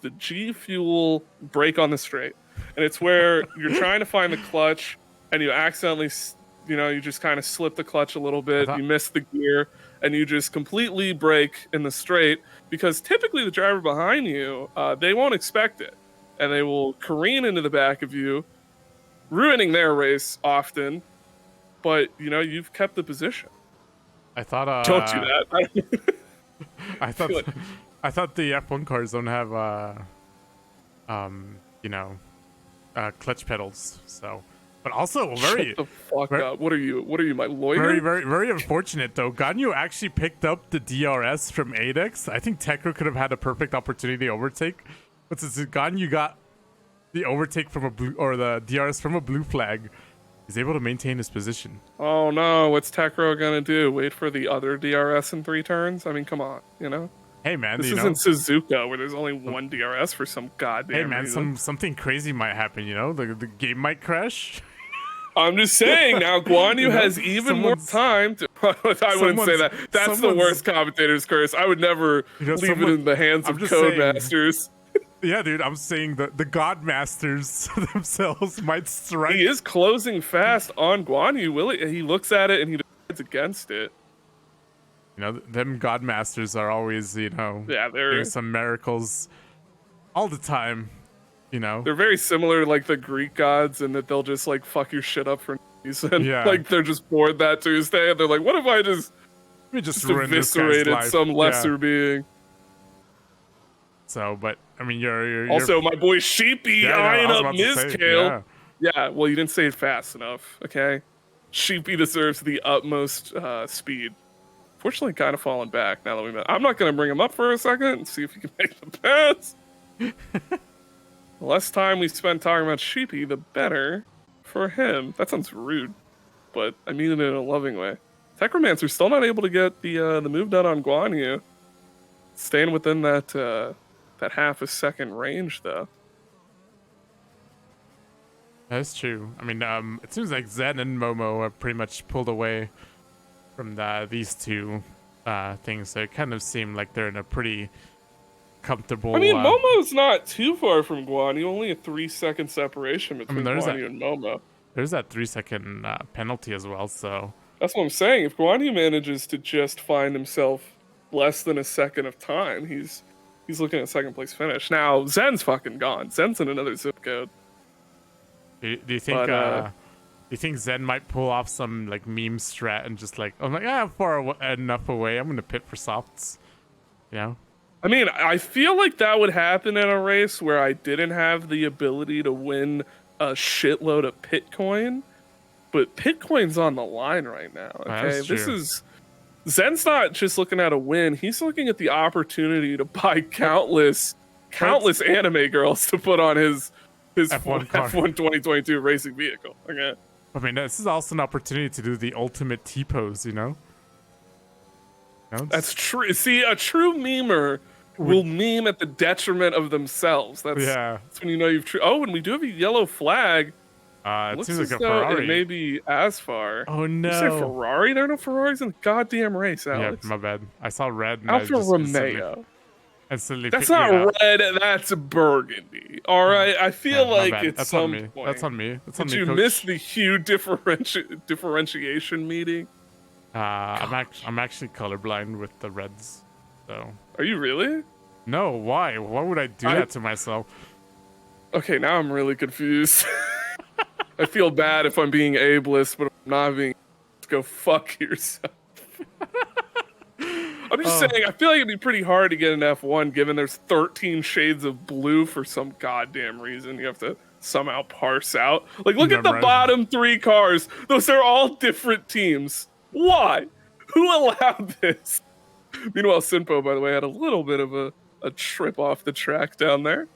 the G Fuel brake on the straight. And it's where you're trying to find the clutch, and you accidentally, you just kind of slip the clutch a little bit, you miss the gear, and you just completely brake in the straight, because typically the driver behind you, they won't expect it. And they will careen into the back of you, ruining their race often, but, you've kept the position. I thought... Don't do that. I thought the F1 cars don't have clutch pedals. So, but also very. Shut the fuck up! What are you, my lawyer? Very, very, very unfortunate though. Ganyu actually picked up the DRS from Adex. I think Tekro could have had a perfect opportunity to overtake, but since Ganyu got the overtake from a blue, or the DRS from a blue flag, he's able to maintain his position. Oh no, what's Tekro gonna do? Wait for the other DRS in 3 turns? I mean, come on, Hey man, this isn't Suzuka where there's only one DRS for some goddamn Hey man, reason. something crazy might happen, the game might crash. I'm just saying now, Guan Yu has even more time to... I wouldn't say that. That's the worst commentator's curse. I would never leave it in the hands of Codemasters. Yeah, dude, I'm saying the Godmasters themselves might strike. He is closing fast on Guan Yu. He looks at it and he decides against it. Them Godmasters are always, they're doing some miracles all the time, They're very similar to, like, the Greek gods in that they'll just, like, fuck your shit up for no reason. Yeah. Like, they're just bored that Tuesday, and they're like, what if I just eviscerated some lesser being? So, but, I mean, you're also, my boy Sheepy eyeing up Mizkale. Yeah, well, you didn't say it fast enough, okay? Sheepy deserves the utmost speed. Fortunately, kind of falling back now that we met. I'm not going to bring him up for a second and see if he can make the pass. The less time we spend talking about Sheepy, the better for him. That sounds rude, but I mean it in a loving way. Techromancer's still not able to get the move done on Guan Yu. Staying within that half a second range, though. That's true. I mean, it seems like Zen and Momo have pretty much pulled away from these two things. So it kind of seem like they're in a pretty comfortable... I mean, Momo's not too far from Guan Yu. Only a 3-second separation between Guan Yu and Momo. There's that 3-second penalty as well, so... That's what I'm saying. If Guan Yu manages to just find himself less than a second of time, he's looking at second place finish. Now, Zen's fucking gone. Zen's in another zip code. Do you think... do you think Zen might pull off some like meme strat and just like, I'm like, I'm far enough away, I'm gonna pit for softs, I mean, I feel like that would happen in a race where I didn't have the ability to win a shitload of Pitcoin, but Pitcoin's on the line right now. Okay, Zen's not just looking at a win; he's looking at the opportunity to buy countless anime girls to put on his F1 2022 racing vehicle. Okay. I mean, this is also an opportunity to do the ultimate T-pose, That's true. See, a true memer will meme at the detriment of themselves. That's when you know you've... Oh, and we do have a yellow flag. It seems like a Ferrari. It may be as far. Oh, no. You say Ferrari? There are no Ferraris in the goddamn race, Alex. Yeah, my bad. I saw red. Alfa Romeo. Instantly that's not red, that's burgundy. All right, I feel like it's some point. That's on me. Did you miss the hue differentiation meeting? I'm actually colorblind with the reds. So. Are you really? No. Why? Why would I do that to myself? Okay, now I'm really confused. I feel bad if I'm being ableist, but I'm not being. Go fuck yourself. I'm just saying, I feel like it'd be pretty hard to get an F1 given there's 13 shades of blue for some goddamn reason. You have to somehow parse out. Like, look at the bottom 3 cars. Those are all different teams. Why? Who allowed this? Meanwhile, Sinpo, by the way, had a little bit of a trip off the track down there.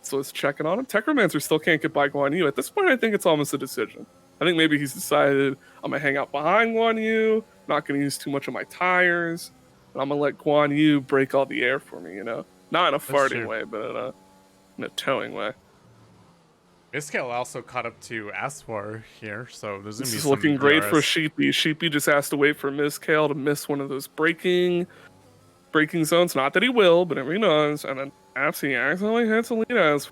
So it's checking on him. Techromancer still can't get by Guan Yu. At this point, I think it's almost a decision. I think maybe he's decided, I'm going to hang out behind Guan Yu, not going to use too much of my tires. I'm gonna let Guan Yu break all the air for me, Not in a farting way, but in a towing way. Miskel also caught up to Aswar here, so there's gonna This be is some looking great for DRS. Sheepy. Sheepy just has to wait for Mizkale to miss one of those braking zones. Not that he will, but if he does, and then perhaps he accidentally hits a lead as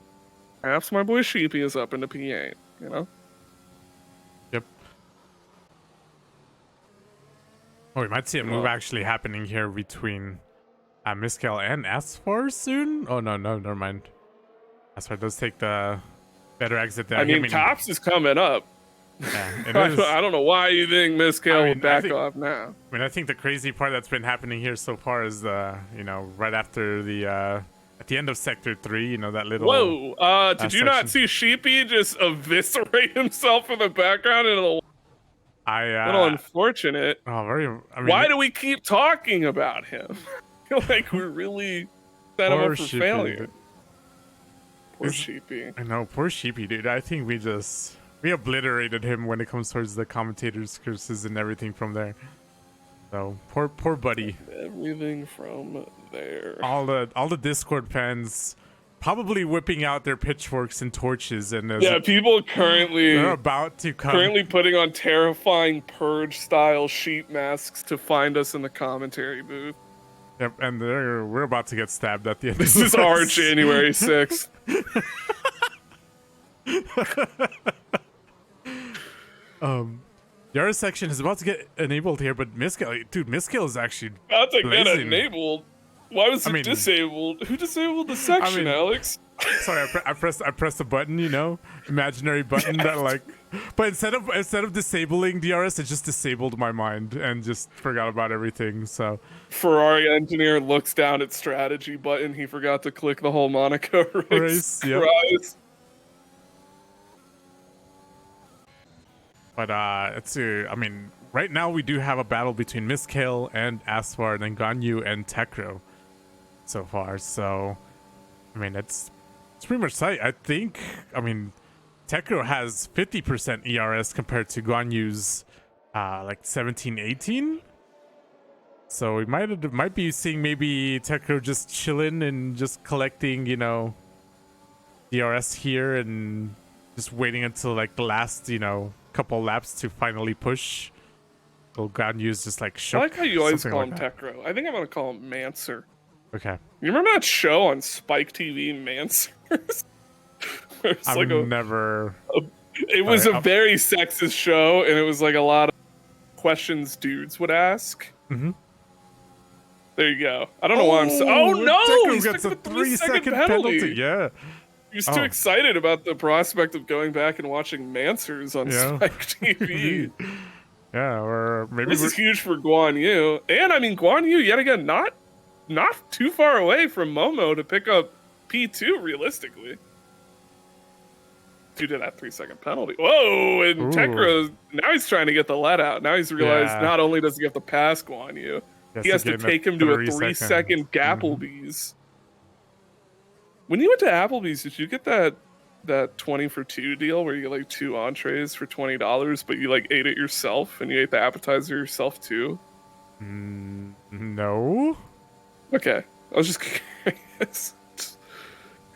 perhaps my boy Sheepy is up into P8, you know? Yep. Oh, we might see a move actually happening here between Miskel and Aswar soon. Oh no, never mind. Aswar does take the better exit there. I mean, Tops is coming up. Yeah, it is. I don't know why you think Mizkale will back off now. I mean, I think the crazy part that's been happening here so far is right after the at the end of Sector 3, you know, that little. Whoa! Did you not see Sheepy just eviscerate himself in the background? And a little unfortunate. Oh, very. I mean, why do we keep talking about him? I feel like we're really set him up for Sheepy, failure. Poor It's- Sheepy. I know, poor Sheepy, dude. I think we obliterated him when it comes towards the commentators' curses and everything from there. So poor buddy. Everything from there. All the Discord fans probably whipping out their pitchforks and torches, and People they're about to come. currently putting on terrifying purge style sheep masks to find us in the commentary booth. Yep, and we're about to get stabbed at the end. This of is our January 6th. The other section is about to get enabled here, but Miskel is actually About to get blazing. enabled. Why was it disabled? Who disabled the section, Alex? Sorry, I pressed a button, you know, imaginary button that like, but instead of disabling DRS, it just disabled my mind and just forgot about everything. So Ferrari engineer looks down at strategy button. He forgot to click the whole Monaco race. Yep. Rise. But I mean, right now we do have a battle between Miskel and Aswar, and then Ganyu and Tekro so far. So, I mean, it's pretty much tight. I think, I mean, Tekro has 50% ERS compared to Ganyu's like 17, 18. So we might be seeing maybe Tekro just chilling and just collecting, you know, DRS here and just waiting until like the last, you know, couple laps to finally push. So Ganyu's just like shook. I like how you always something call like him that. Tekro. I think I'm gonna call him Mancer. Okay. You remember that show on Spike TV, Mancers? I've like never. It was a very sexist show, and it was like a lot of questions dudes would ask. Mm-hmm. There you go. I don't know why I'm so. Oh no! Tekro He's gets a took the 3-second penalty. Yeah. He was too excited about the prospect of going back and watching Mancers on Spike TV. Yeah, or maybe This is huge for Guan Yu. And I mean, Guan Yu, yet again, not too far away from Momo to pick up P2 realistically. Due to that 3-second penalty. Whoa! And Tekro, now he's trying to get the let out. Now he's realized not only does he have to pass Guan Yu, he has to take him to a 3-second Gapplebee's. When you went to Applebee's, did you get that 20 for 2 deal where you get like 2 entrees for $20, but you like ate it yourself and you ate the appetizer yourself too? No. Okay, I was just curious.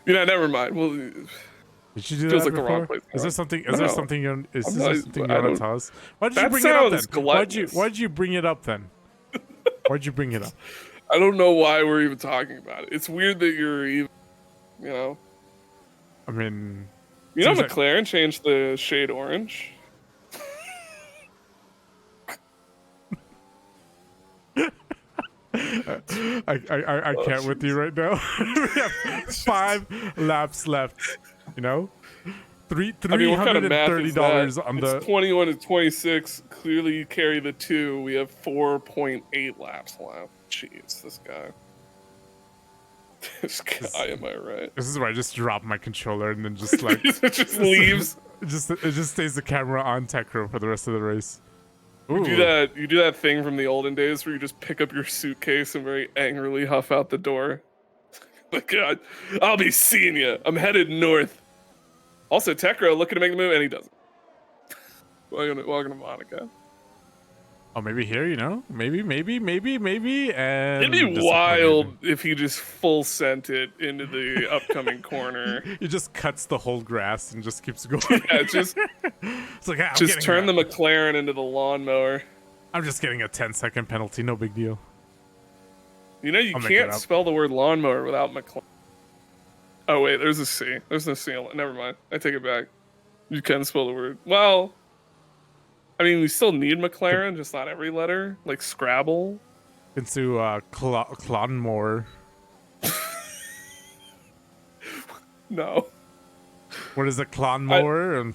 Never mind. Well, did you do feels that like the before? wrong place. Is there something? Is there something you want to tell us? Why did you That bring it up then? sounds Why'd you bring it up then? Why'd you bring it up? I don't know why we're even talking about it. It's weird that you're even, you know. I mean, McLaren changed the shade orange. I can't with you right now. We have 5 laps left. You know, $330 on the. It's 21 to 26. Clearly, you carry the 2. We have 4.8 laps left. Jeez, this guy. This guy, am I right? This is where I just drop my controller and then just like it just leaves. It just stays the camera on Tekro for the rest of the race. You do that thing from the olden days where you just pick up your suitcase and very angrily huff out the door. My God, I'll be seeing you. I'm headed north. Also, Tekro looking to make the move, and he doesn't. Welcome to Monaco. Oh, maybe here, you know? Maybe, and It'd be disappointed. wild if he just full sent it into the upcoming corner. He just cuts the whole grass and just keeps going. Yeah, just It's like, ah, just turn the McLaren into the lawnmower. I'm just getting a 10-second penalty, no big deal. You know, you I'll make it can't up. spell the word lawnmower without McLaren. Oh wait, there's a C. There's no C. Never mind. I take it back. You can spell the word. Well, I mean, we still need McLaren, just not every letter. Like Scrabble. Into Clonmore. No. What is a Clonmore?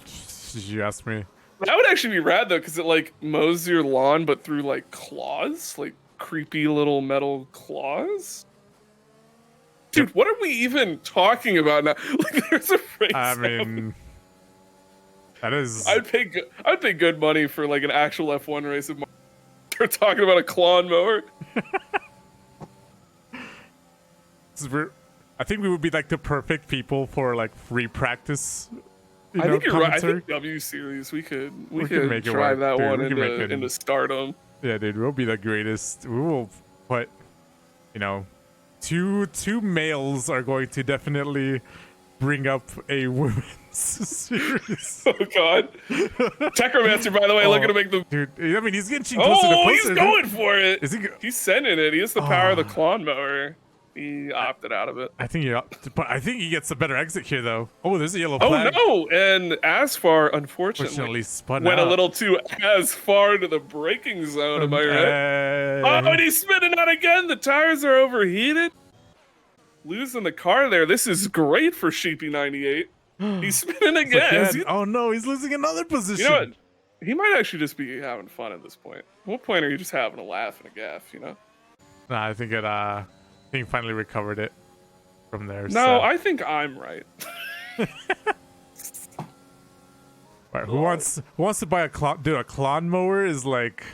Did you ask me? That would actually be rad though, because it like mows your lawn, but through like claws, like creepy little metal claws. Dude, what are we even talking about now? Like, there's a race. I mean, that is. I'd pay good money for like an actual F1 race if they're talking about a clawn mower. I think we would be like the perfect people for like free practice. I think you're right. I think W Series we could make it drive work. that Dude, one we can make it into stardom. Yeah, dude, we'll be the greatest. We will put, you know, two males are going to definitely bring up a women's series. Oh God, Techromancer, by the way, looking to make the dude. I mean, he's getting closer to closer. He's going for it. Is he? He's sending it. He has the power of the clawn mower. He opted out of it. I think but I think he gets a better exit here, though. Oh, there's a yellow Oh flag. no! And Asfar, unfortunately, spun went out. a little too as far into the braking zone. Am I right? Oh, and he's spinning out again. The tires are overheated. Losing the car there. This is great for Sheepy 98. He's spinning again. Oh no, he's losing another position. You know what? He might actually just be having fun at this point. At what point are you just having a laugh and a gaff? You know? Nah, I think it. I think he finally recovered it from there. No, so. I think I'm right. Right, who wants to buy a clon? Dude, a clon mower is like,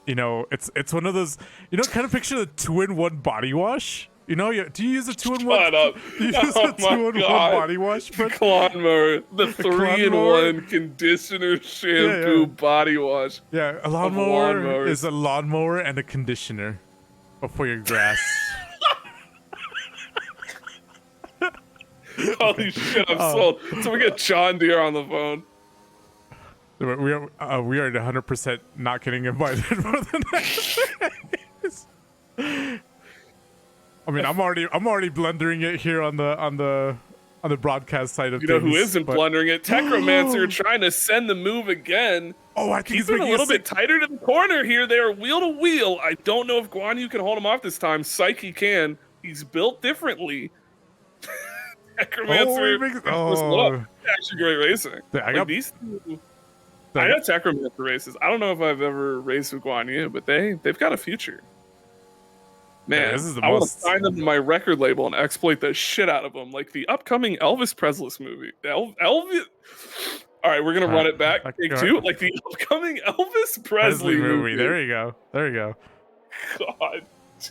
you know, it's one of those. You know, kind of picture the 2-in-1 body wash. You know, do you use a 2-in-1? Shut up. Do you use a 2-in-1 body wash? The Lawnmower. The 3-in-1 conditioner, shampoo, body wash. Yeah, a lawnmower is a lawnmower and a conditioner for your grass. Holy shit, I'm sold. So we get John Deere on the phone. We are 100% not getting invited for the next. I mean, I'm already blundering it here on the broadcast side of things. You know who isn't blundering it? Techromancer trying to send the move again. Oh, I think he's been a little bit tighter to the corner here. They are wheel to wheel. I don't know if Guan Yu can hold him off this time. Psyche can. He's built differently. Techromancer. Actually, great racing. I know Techromancer races. I don't know if I've ever raced with Guan Yu, but they've got a future. Man, I want to sign them to my record label and exploit the shit out of them, like the upcoming Elvis Presley movie. Elvis. All right, we're gonna run it back. Take two, like the upcoming Elvis Presley movie. There you go. God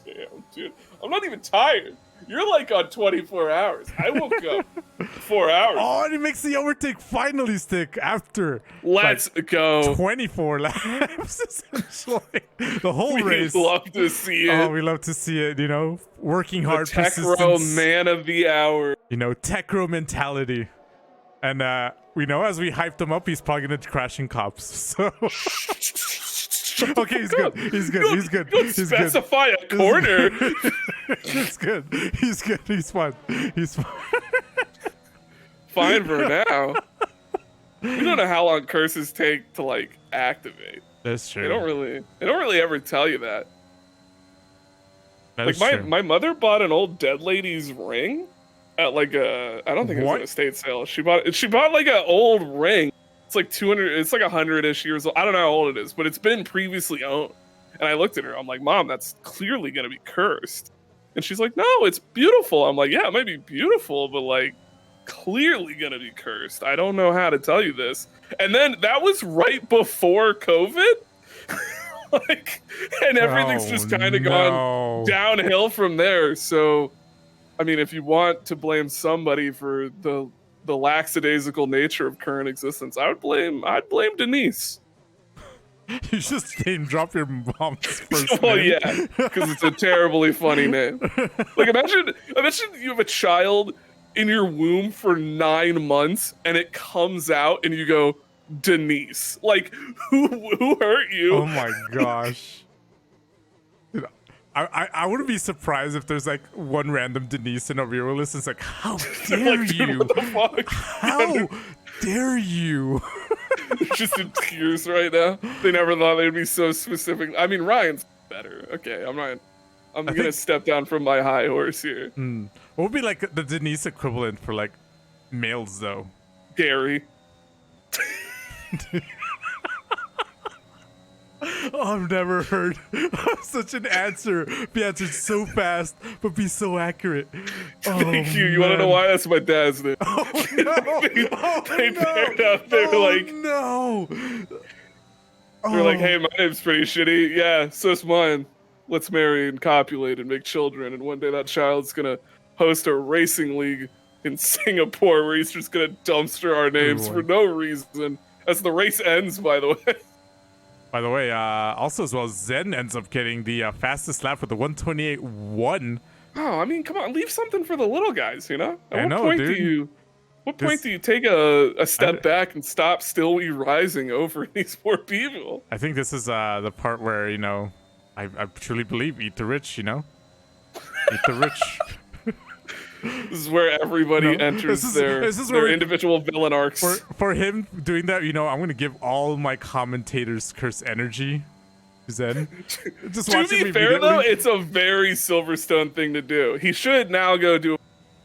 damn, dude, I'm not even tired. You're like on 24 hours. I woke up 4 hours. Oh, and he makes the overtake finally stick after. Let's go. 24 laps, essentially. The whole race. We love to see it. Oh, we love to see it, you know. Working hard, Techro man of the hour. You know, Techro mentality. And, we know as we hyped him up, he's probably going to crash in cops. So... Okay, he's good. Don't specify a corner. He's good. He's fine. Fine for now. We don't know how long curses take to like activate. That's true. They don't really ever tell you that. Like my mother bought an old dead lady's ring at like I don't think it was an estate sale. She bought like an old ring. It's like 200, it's like 100-ish years old. I don't know how old it is, but it's been previously owned. And I looked at her, I'm like, Mom, that's clearly gonna be cursed. And she's like, no, it's beautiful. I'm like, yeah, it might be beautiful, but like clearly gonna be cursed. I don't know how to tell you this. And then that was right before COVID. Like, and everything's just kind of gone downhill from there. So, I mean, if you want to blame somebody for the lackadaisical nature of current existence, I'd blame Denise. You just name drop your mom's first Well, name. yeah, because it's a terribly funny name. Like, imagine you have a child in your womb for 9 months, and it comes out, and you go, Denise. Like, who hurt you? Oh my gosh. Dude, I wouldn't be surprised if there's like one random Denise in a real list. It's like, how dare Like, dude, you? what the fuck? How dare you? Just in tears right now. They never thought they'd be so specific. I mean, Ryan's better. Okay, I'm gonna step down from my high horse here. What would be like the Denise equivalent for like males though? Gary. Oh, I've never heard such an answer be answered so fast, but be so accurate. Oh, Thank you. You want to know man. why? That's my dad's name. Oh no! They paired up. They were like, no! they're like, hey, my name's pretty shitty. Yeah, so's mine. Let's marry and copulate and make children. And one day that child's gonna host a racing league in Singapore where he's just gonna dumpster our names for no reason. As the race ends, by the way. By the way, also as well, Zen ends up getting the fastest lap with the 128.1. Oh, I mean, come on, leave something for the little guys, you know? At I what know, point dude. What point do you take a step back and stop still rising over these poor people? I think this is the part where, you know, I truly believe eat the rich, you know? Eat the rich. This is where everybody enters their individual villain arcs. For him doing that, you know, I'm going to give all my commentators curse energy to Zen. Just To watch him be fair, though, immediately. it's a very Silverstone thing to do. He should now go do a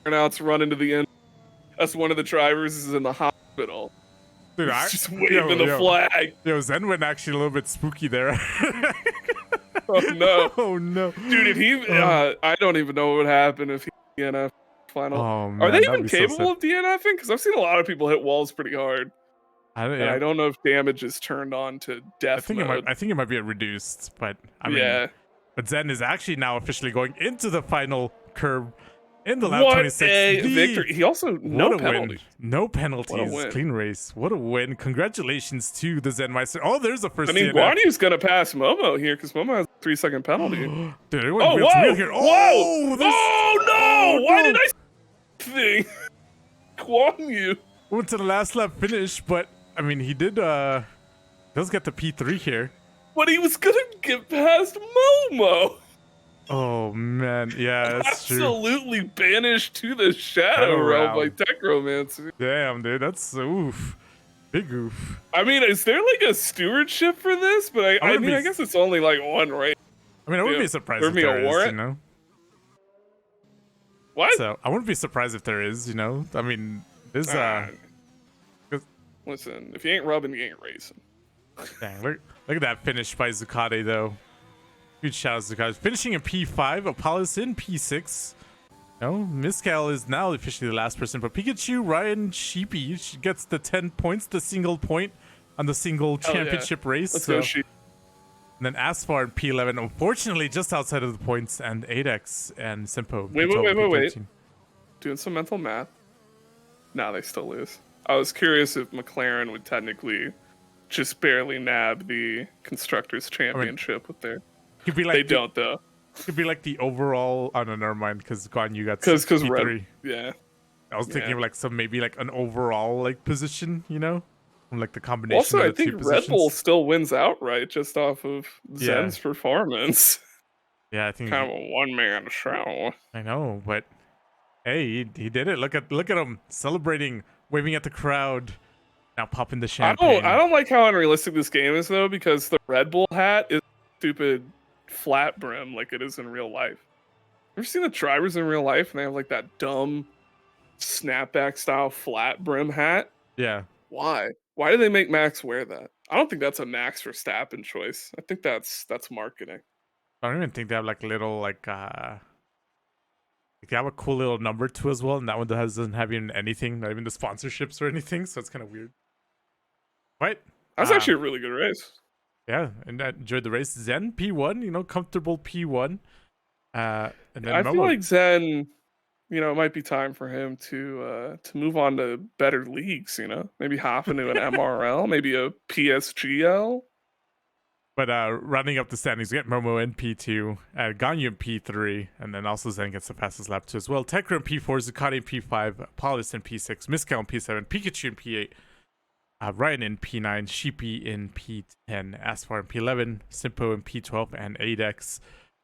burnouts, run into the end. As one of the drivers is in the hospital. Dude, He's just waving the flag. Yo, Zen went actually a little bit spooky there. Oh, no. Oh, no. Dude, if he... I don't even know what would happen if he DNF final. Oh, man, Are they that'd even be so capable sad. of DNFing? Because I've seen a lot of people hit walls pretty hard. And Yeah. I don't know if damage is turned on to death mode. I think it might be reduced, but I mean, Yeah. but Zen is actually now officially going into the final curve in the lap What 26. a The- victory. He also, no what a penalty. win. No penalties. win. Clean race. What a win. Congratulations to the Zen Meister. Oh, there's the first I mean, DNF. Guan Yu's going to pass Momo here because Momo has a 3-second penalty. Dude, it Oh, went wheel to wheel here. whoa! Oh, there's- Oh, no! Oh, Why no. did I thing? Guan Yu. Went to the last lap finish, but I mean, he did does get the P3 here. But he was going to get past Momo. Oh man, yeah, that's true. Absolutely banished to the shadow Shadow realm by realm. Techromancer. Damn, dude, that's oof. Big oof. I mean, is there like a stewardship for this? But I wouldn't mean, be- I guess it's only like one race. I mean, I wouldn't Yeah, be surprised serve if me a there is, you warrant? know? What? So, I wouldn't be surprised if there is, you know? I mean, there's, Listen, if you ain't rubbing, you ain't racing. dang, look at that finish by Zucate, though. Huge shout out to Zucate. Finishing in P5, Apollos in P6. No, Miscal is now officially the last person, but Pikachu, Ryan, Sheepy gets the 10 points, the single point on the single Hell yeah. championship race. Let's so. go, Sheep. And then Asphar in P11, unfortunately just outside of the points, and Adex and Simpo. Wait, P12 and wait. P13. Doing some mental math. Nah, they still lose. I was curious if McLaren would technically just barely nab the Constructors' Championship with their... Could be like They don't, though. Could be like the overall. Oh no, never mind. Because Guan Yu got Because P3. Red... Yeah. I was thinking yeah. of like some maybe like an overall like position, you know, from like the combination. Also, of I the two think Red positions. Bull still wins outright just off of Zen's performance. Yeah, I think. Kind of a one-man show. I know, but hey, he did it. Look at him celebrating, waving at the crowd, now popping the champagne. I don't like how unrealistic this game is though, because the Red Bull hat is stupid flat brim like it is in real life. Ever seen the drivers in real life and they have like that dumb snapback style flat brim hat? Yeah. Why? Why do they make Max wear that? I don't think that's a Max Verstappen choice. I think that's marketing. I don't even think they have like little like they have a cool little number too as well, and that one doesn't have even anything, not even the sponsorships or anything, so it's kind of weird. Right? That's actually a really good race. Yeah, and I enjoyed the race. Zen P1, you know, comfortable P1. And then I feel Momo. like Zen, you know, it might be time for him to move on to better leagues, you know? Maybe hop into an MRL, maybe a PSGL. But running up the standings, we get Momo in P2, Ganyu in P3, and then also Zen gets the fastest lap 2 as well. Tekra in P4, Zucati in P5, Paulus in P6, Miskal in P7, Pikachu in P8, Ryan in P9, Sheepy in P10, Asfar in P11, Simpo in P12, and Adex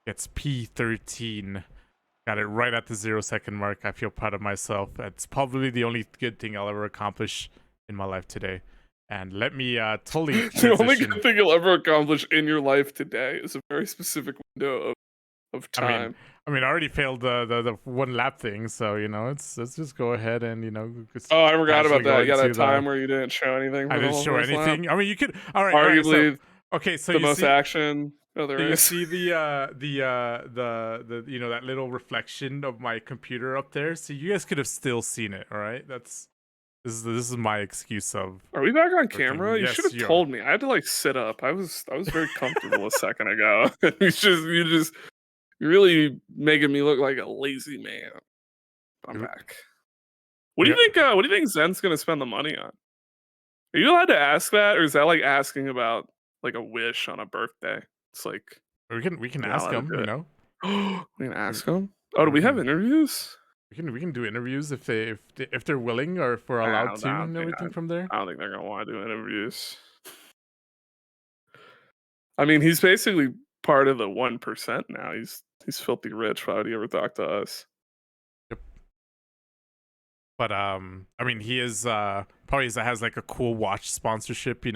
gets P13. Got it right at the 0-second mark. I feel proud of myself. That's probably the only good thing I'll ever accomplish in my life today. And let me totally The only transition. good thing you'll ever accomplish in your life today is a very specific window of time. I mean, I already failed the one lap thing, so let's just go ahead and Oh, I forgot about that. Yeah, that the time where you didn't show anything. I For the didn't whole show first lap. anything. I mean, you could. All right. Arguably, okay. So the you most see, action of the so you race. see the that little reflection of my computer up there. So you guys could have still seen it. All right. This is my excuse of. Are we back on camera? You Yes, should have you are. told me. I had to like sit up. I was very comfortable a second ago. You're really making me look like a lazy man. I'm back. What do you think? What do you think Zen's gonna spend the money on? Are you allowed to ask that, or is that like asking about like a wish on a birthday? It's like We can you're ask allowed to him. do You it. know. We can ask them. Oh, do we have interviews? We can do interviews if they're willing or if we're allowed to and everything from there. I don't think they're gonna want to do interviews. I mean, he's basically part of the 1% now. He's filthy rich. Why would he ever talk to us? Yep. But I mean, he is probably has like a cool watch sponsorship. He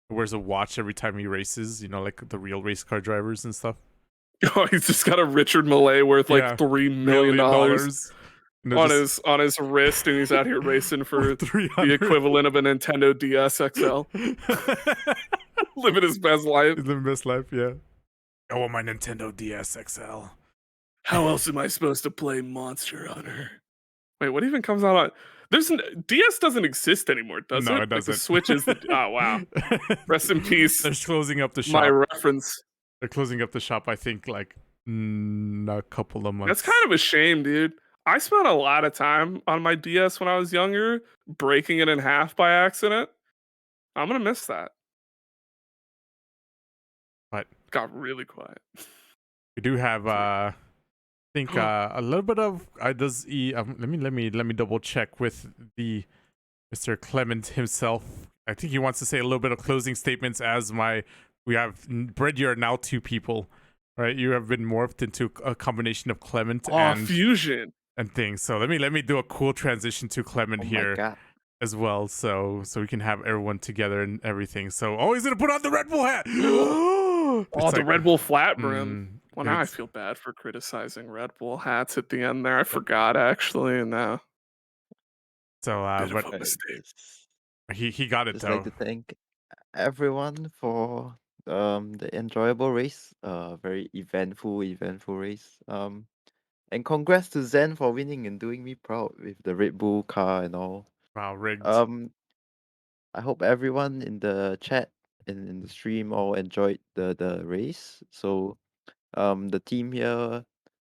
wears a watch every time he races. Like the real race car drivers and stuff. Oh, he's just got a Richard Millay worth like $3 million on his wrist, and he's out here racing for the equivalent of a Nintendo DS XL. Living his best life. Living best life, yeah. I want my Nintendo DS XL. How else am I supposed to play Monster Hunter? Wait, what even comes out on? DS doesn't exist anymore, does it? No, it doesn't. Like the Switch is oh wow. Rest in peace. They're closing up the shop. My reference. They're closing up the shop, I think, like a couple of months. That's kind of a shame, dude. I spent a lot of time on my DS when I was younger, breaking it in half by accident. I'm gonna miss that. But got really quiet. We do have I think a little bit of let me double check with the Mr. Clement himself. I think he wants to say a little bit of closing statements we have Brett, you're now two people, right? You have been morphed into a combination of Clement and fusion and things. So let me do a cool transition to Clement here as well, so we can have everyone together and everything. So he's gonna put on the Red Bull hat. The Red Bull flat brim. Well, now I feel bad for criticizing Red Bull hats at the end there. I forgot actually, and now. So but he got it Just though. like to thank everyone for the enjoyable race, very eventful race. And congrats to Zen for winning and doing me proud with the Red Bull car and all. Wow, rigged. I hope everyone in the chat and in the stream all enjoyed the race. So the team here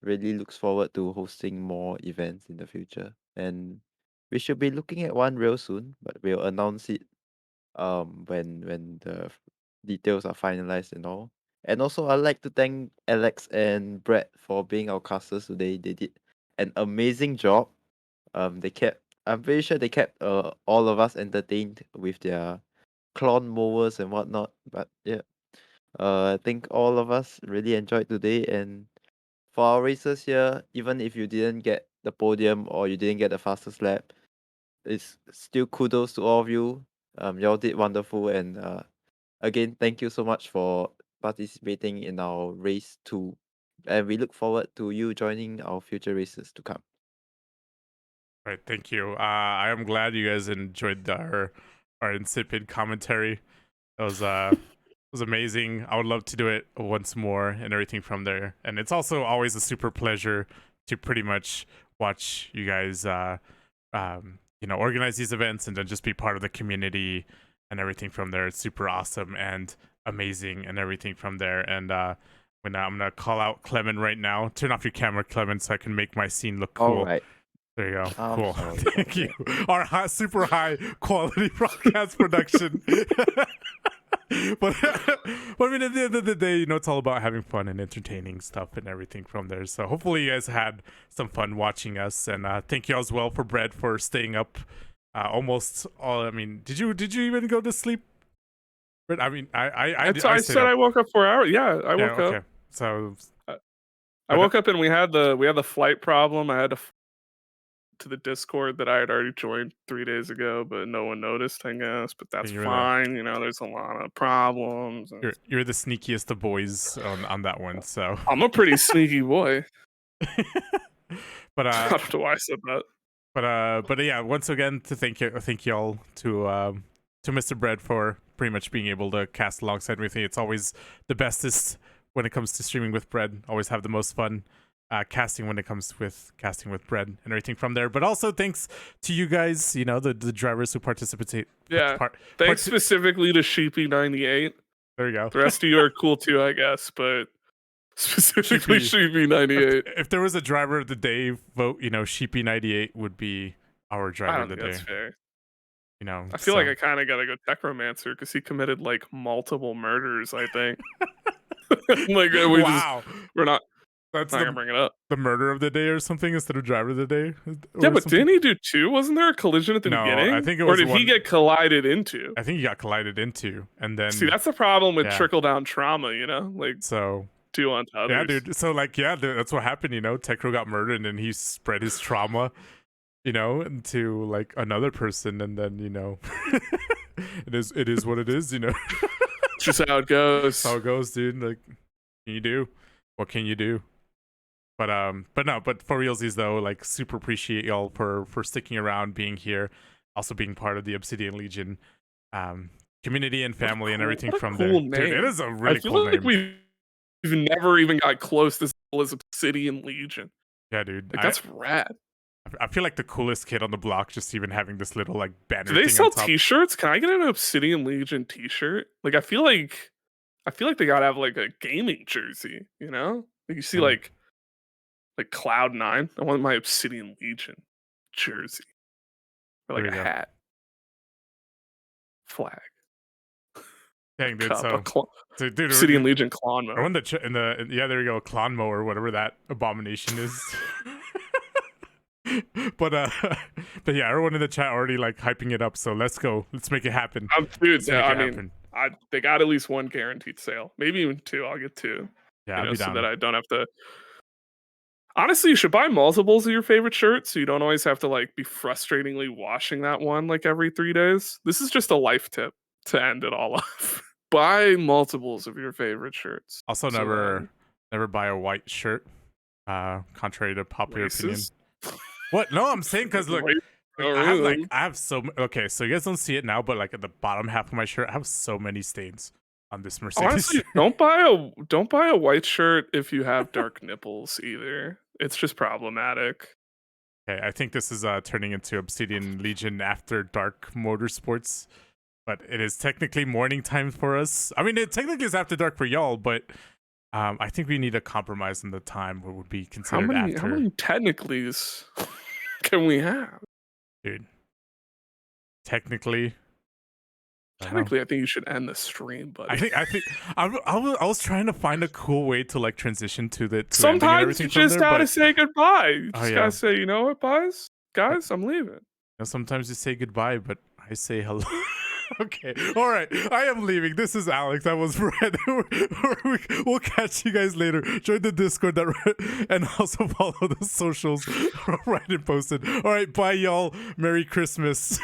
really looks forward to hosting more events in the future, and we should be looking at one real soon, but we'll announce it when the details are finalized and all. And also I'd like to thank Alex and Brett for being our casters today. They did an amazing job. I'm pretty sure they kept all of us entertained with their clone mowers and whatnot. But yeah, I think all of us really enjoyed today. And for our racers here, even if you didn't get the podium or you didn't get the fastest lap, it's still kudos to all of you. Y'all did wonderful, and again, thank you so much for participating in our race too. And we look forward to you joining our future races to come. Right, thank you. I am glad you guys enjoyed our insipid commentary. That was amazing. I would love to do it once more and everything from there. And it's also always a super pleasure to pretty much watch you guys organize these events and then just be part of the community and everything from there. It's super awesome and amazing and everything from there. And I'm gonna call out Clement right now. Turn off your camera, Clement, so I can make my scene look cool. All right. There you go. Cool. Thank you. Our super high quality broadcast production. but I mean, at the end of the day, you know, it's all about having fun and entertaining stuff and everything from there. So hopefully you guys had some fun watching us, and thank you as well for Brett for staying up almost all. I mean, did you even go to sleep? But I mean, I said I woke up 4 hours. Yeah, I woke okay. up. So I woke up and we had the flight problem. I had to the Discord that I had already joined 3 days ago, but no one noticed, I guess. But that's fine. You know, there's a lot of problems. You're the sneakiest of boys on that one. So I'm a pretty sneaky boy. But I don't know why I said that. But yeah, once again to thank you all to Mr. Bread for pretty much being able to cast alongside me. It's always the bestest when it comes to streaming with Bread. Always have the most fun casting when it comes with casting with Bread and everything from there. But also thanks to you guys, you know, the drivers who participate. Yeah. Thanks specifically to Sheepy98. There you go. The rest of you are cool too, I guess, but specifically Sheepy98. If there was a driver of the day vote, you know, Sheepy98 would be our driver of the day. That's fair. You know, I feel like I kind of gotta go Techromancer because he committed like multiple murders. I think. Like we're not. That's not gonna bring it up. The murder of the day or something instead of driver of the day. Yeah, but didn't he do two? Wasn't there a collision at the beginning? I think it was. Or did he get collided into? I think he got collided into, and then see that's the problem with trickle down trauma. You know, like so. Two on others. Yeah, dude. So like, yeah, that's what happened. You know, Techro got murdered, and then he spread his trauma. You know, into like another person, and then you know, it is what it is. You know, it's just how it goes. How it goes, dude. Like, what can you do? But for realsies though, like super appreciate y'all for sticking around, being here, also being part of the Obsidian Legion community and family and everything from there. Name. Dude, it is a really cool name. We've never even got close to as Obsidian Legion. Yeah, dude. Like, that's rad. I feel like the coolest kid on the block, just even having this little like banner. Do they sell T-shirts? Can I get an Obsidian Legion T-shirt? Like, I feel like they gotta have like a gaming jersey. You know, like you see like Cloud9. I want my Obsidian Legion jersey or like a hat, flag. Dang, dude. Dude, Obsidian Legion clone mower. I want yeah, there you go, clone mower, whatever that abomination is. but yeah, everyone in the chat already like hyping it up, so let's make it happen. Dude, I mean, they got at least one guaranteed sale, maybe even two. I'll get two. Yeah, I'll be down. So that I don't have to. Honestly, you should buy multiples of your favorite shirt, so you don't always have to like be frustratingly washing that one like every 3 days. This is just a life tip to end it all off. Buy multiples of your favorite shirts. Also, never buy a white shirt. Contrary to popular opinion. What? No, I'm saying because look, I have so okay. So you guys don't see it now, but like at the bottom half of my shirt, I have so many stains on this Mercedes. Honestly, don't buy a white shirt if you have dark nipples either. It's just problematic. Okay, I think this is turning into Obsidian Legion After Dark Motorsports, but it is technically morning time for us. I mean, it technically is after dark for y'all, but I think we need a compromise in the time what would be considered after. How many technicallys can we have? Dude, technically, I think you should end the stream, buddy. I was trying to find a cool way to like transition to the. Sometimes you just gotta say goodbye. You just gotta say, you know what, guys, I'm leaving. You know, sometimes you say goodbye, but I say hello. Okay, all right. I am leaving. This is Alex. That was Brett. We'll catch you guys later. Join the Discord and also follow the socials right and posted. All right, bye, y'all. Merry Christmas.